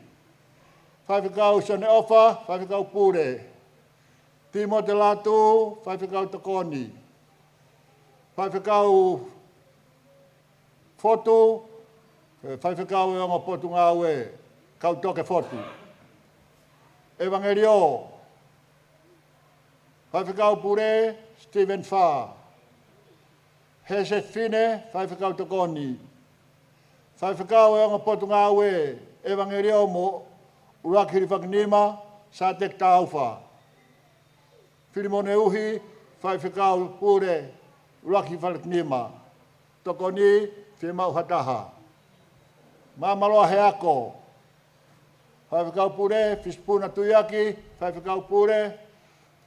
whai whikau sione ofa, whai whikau pure. Timo te latu, whai whikau tokoni. Whai whikau fotu, whai whikau e onga potunga ue, kau toke fotu. Evangelio, whai whikau pure, Stephen Fa. Hese fine, whai whikau tokoni. Whai whikau e onga potunga ue, Evangelio mo Ouau Hilifakinima SUTT Taufa. Filimone uhi, whai whikau pure, Ouau Hilifakinima. Tokoni, whimau hataha. Mamaloa he ako. Whai whikau pure, Fispuna tuiaki, whai whikau pure.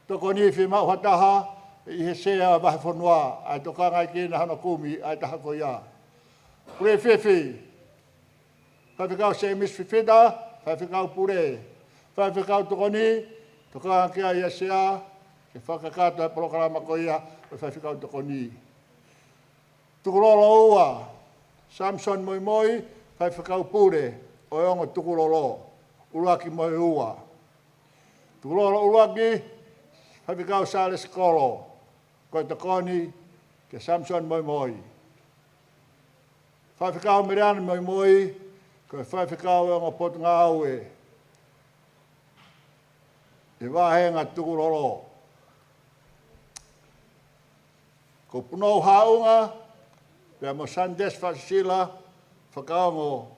Tokoni, whimau hataha, i he sea Vahefonua. Ai tokanga i kina hana kumi, ai taha koia. Pure whiwhi. Whai whikau se miswhifida, whai whikau pure. Whai whikau tokoni, tokanga kia i a sea, ke whakakato e programa koia, o whai whikau tokoni. Tukurolo ua, Samson moi moi, whai whikau pure, o e ongo tukurolo, uruaki moi ua. Tukurolo uruaki, whai whikau Sales Kolo, koe tokoni, ke Samson moi moi. Whai whikau Miriana moi moi, koe whai whikau e ongo potunga aue. E wahenga tukurolo. Ko punou haunga, pia mo Sandes whasila, whakaongo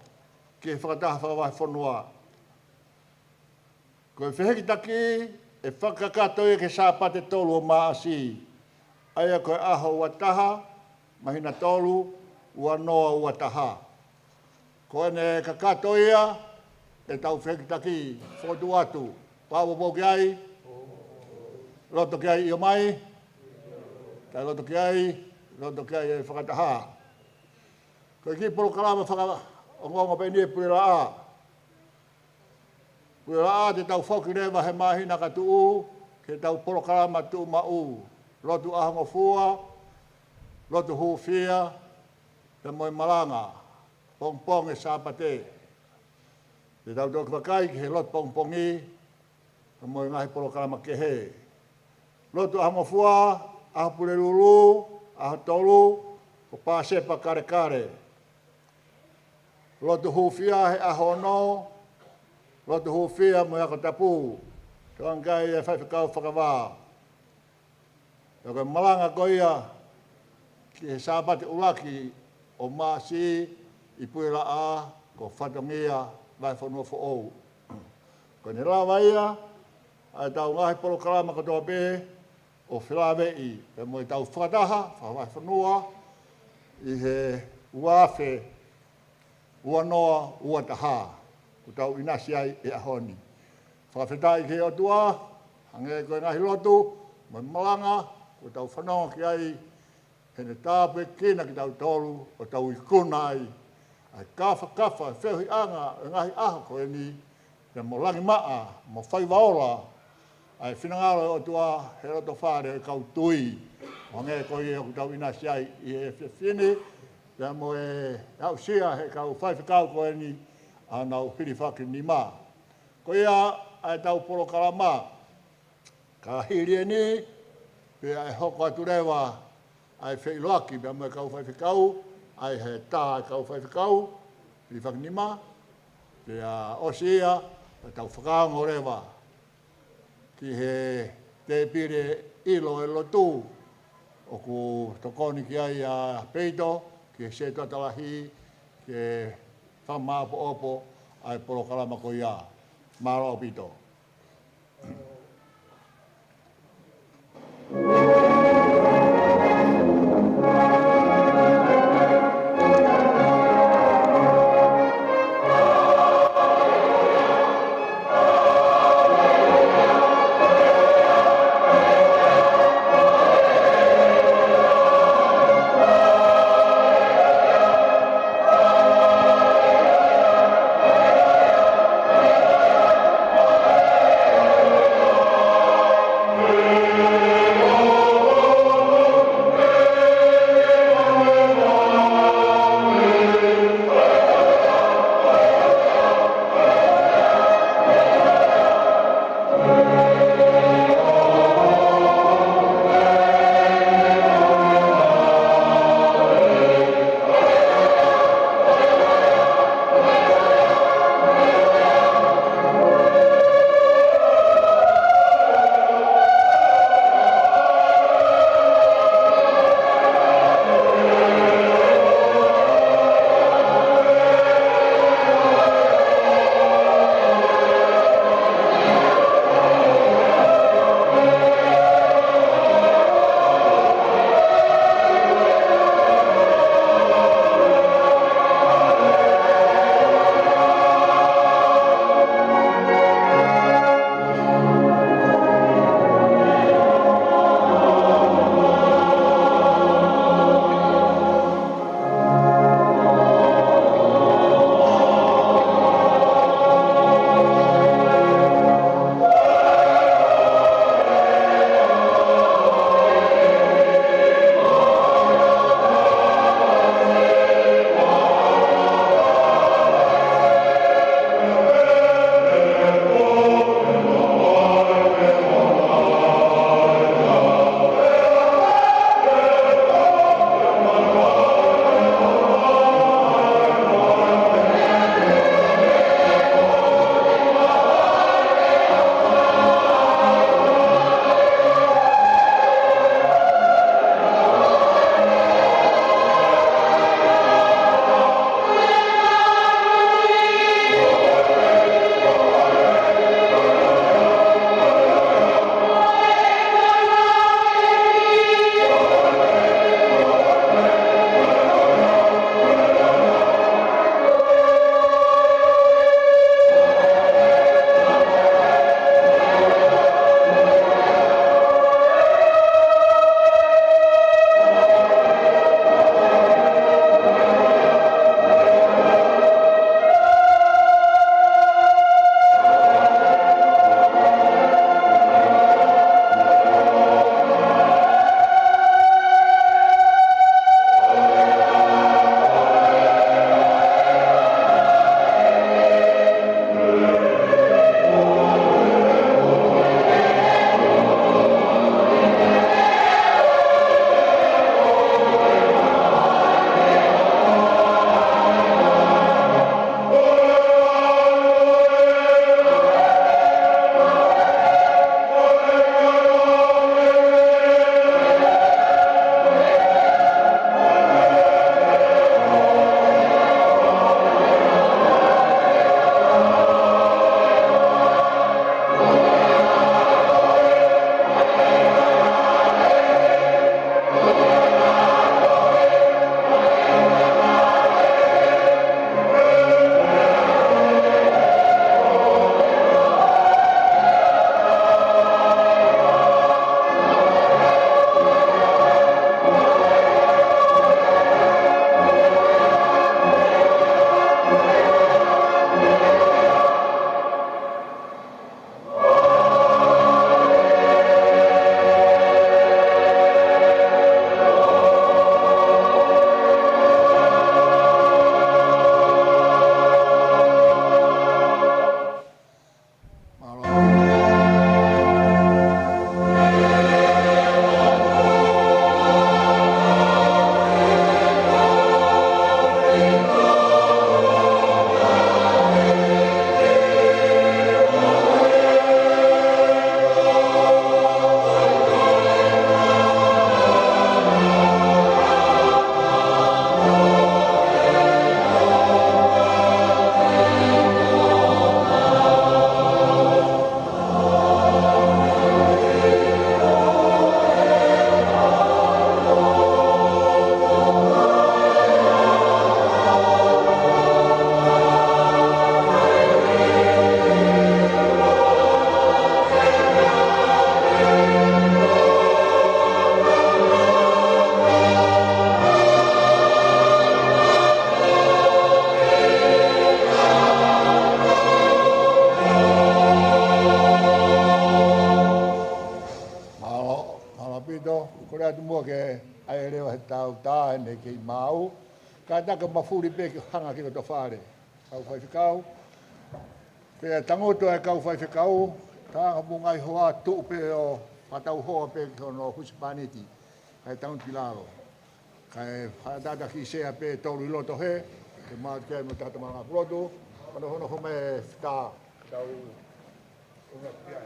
ki whakataha Vahefonua. Ko e whehekitaki, e whakakatoe ke sāpate tolu o maasi. Aia koe aho ua taha, mahina tolu, ua noa ua taha. Ko ene kakatoia, e tau whehekitaki, whotu atu, pāwapo ki ai, roto ki ai i o mai, tai loto ki ai e whakataha. Ko ki polo kalama whakongonga pe nie pure la a. Pure la a te tau whoki rewa he mahina ka tuu, ke tau polo kalama tuu mau. Lotu ahango fua, lotu hufia, te moi malanga, pongpong e sāpate. Te tau toki wakai ki he lotu pongpongi, te moi ngahi polo kalama ke he. Lotu ahango fua, aha pure lulu, aha tolu, ko pāsepa kare kare. Lotu hufia he ahono, lotu hufia mo yako tapu, tuangai e whai whikau whakawā. Yoko malanga koia, ki he sāpate ulaki o maasi i puera a, ko whatongia Vahefonua fo ou. Ko ne lawa ia, ai tau ngahi polo kalama katoa be o whilawei pe mo tau whakataha, whawhaiwhanua i he uawhe, ua noa, ua taha, ku tau inasi ai e ahoni. Whawhetai ke o tua, hange koe ngahi lotu, mo Malanga, ku tau whanonga ki ai, hene tāpu e kina ki tau tolu, o tau ikuna ai, ai kafa, whewhi anga, e ngahi aha koe ni, te mo langi maa, mo whaiwaola, ai whinangaro o tua, he roto whare e kau tui, o nge koe e ku tau inasi ai i e whiwhini, te mo e au sia he kau whaiwhikau koe ni, anau Hilifakinima. Koe ia, ai tau polo kalama, ka hiri e ni, pe ai hoko atu rewa, ai whiloaki, pe mo e kau whaiwhikau, ai he tā e kau whaiwhikau, Hilifakinima, pe a osia, pe tau whakaongo rewa, ki he te pire ilo e lotu, o ku tokoni ki ai a peito, ki he se tuatalahi, ki he whamaapo opo, ai polo kalama ko ia, maro o pito. ka taka mafuri pe ki hanga ki to fare kau fai fikau pe tangoto e kau fai fikau ta mo ngai hoa tu pe o patau hoa pe no Hispaniti kai tang pilaro kai dada ki se pe to lo to he ke ma ke mo tata ma prodo ono ono ho me sta tau una pia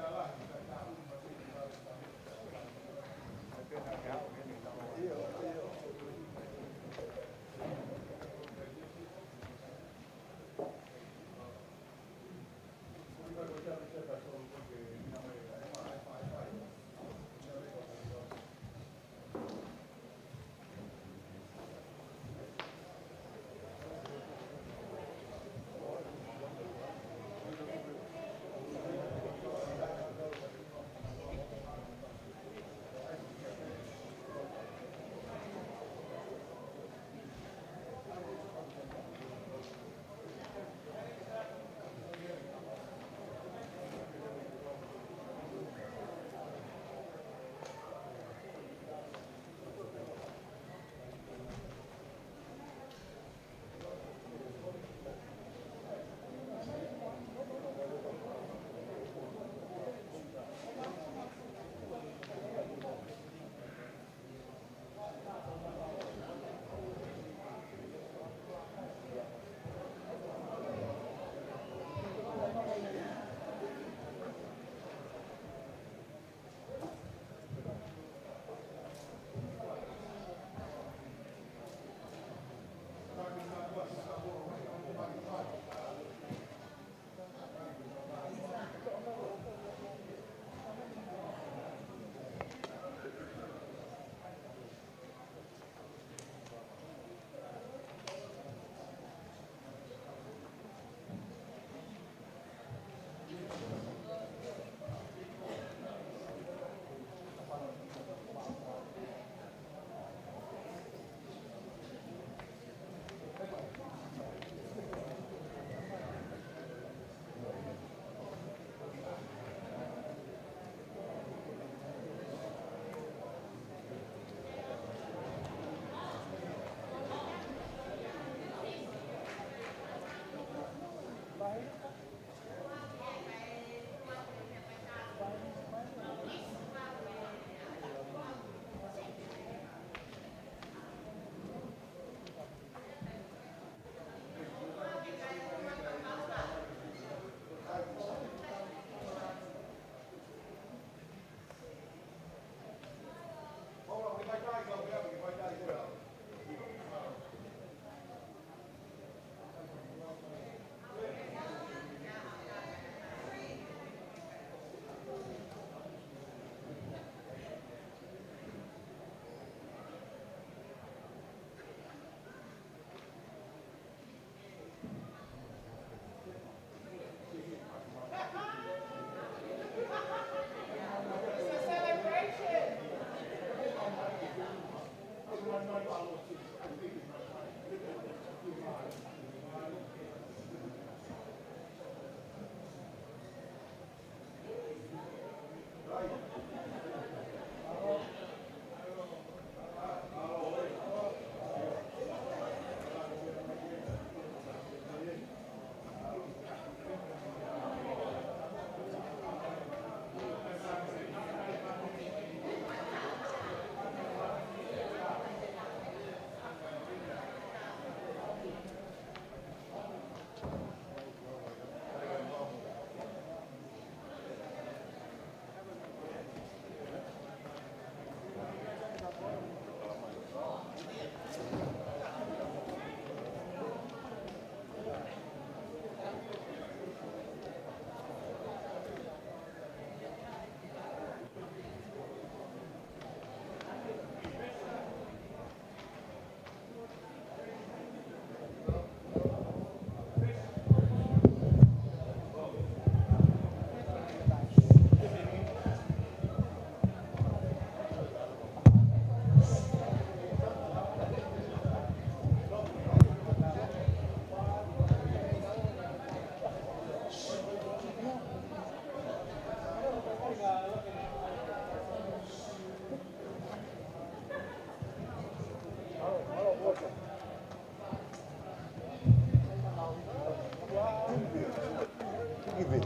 kive.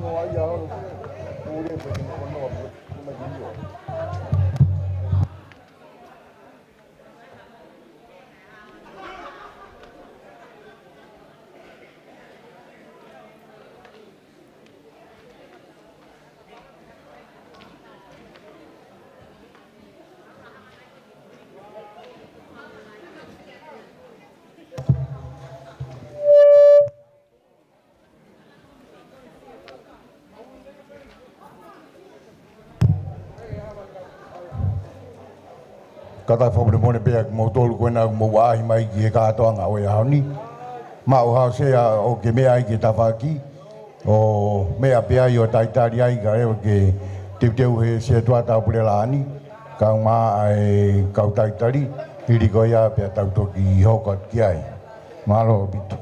No ai ao pure pe que no no me dio. Kata fo mone pe mo tolu ko na mo wa mai ki ka to nga o ya ni ma o ha se o ke me ai ki ta fa ki o me a pe ai o ta italia ai ga e ke te he se to ta pure la ni ka ma ai ka ta itali iri ko ya pe ta to ki ho ko ki ai ma lo bitu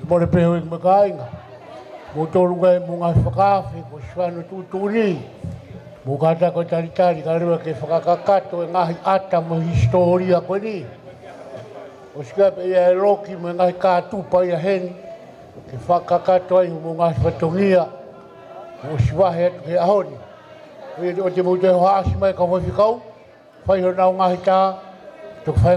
Mone peho ik makainga. Mo tolu ngai mo ngai whakawhi ko swanu tuturi. Mukata ko tari ka rewa ke whakakakato e ngahi ata mo historia koe ni. O sika pe ia e loki mo ngahi kātupa ia heni. Ke whakakato ai mo ngahi whatongia. O siwahe atu ke ahoni. O te mo te hoa asi mai ka whawhikau. Whai ho nao ngahi tā.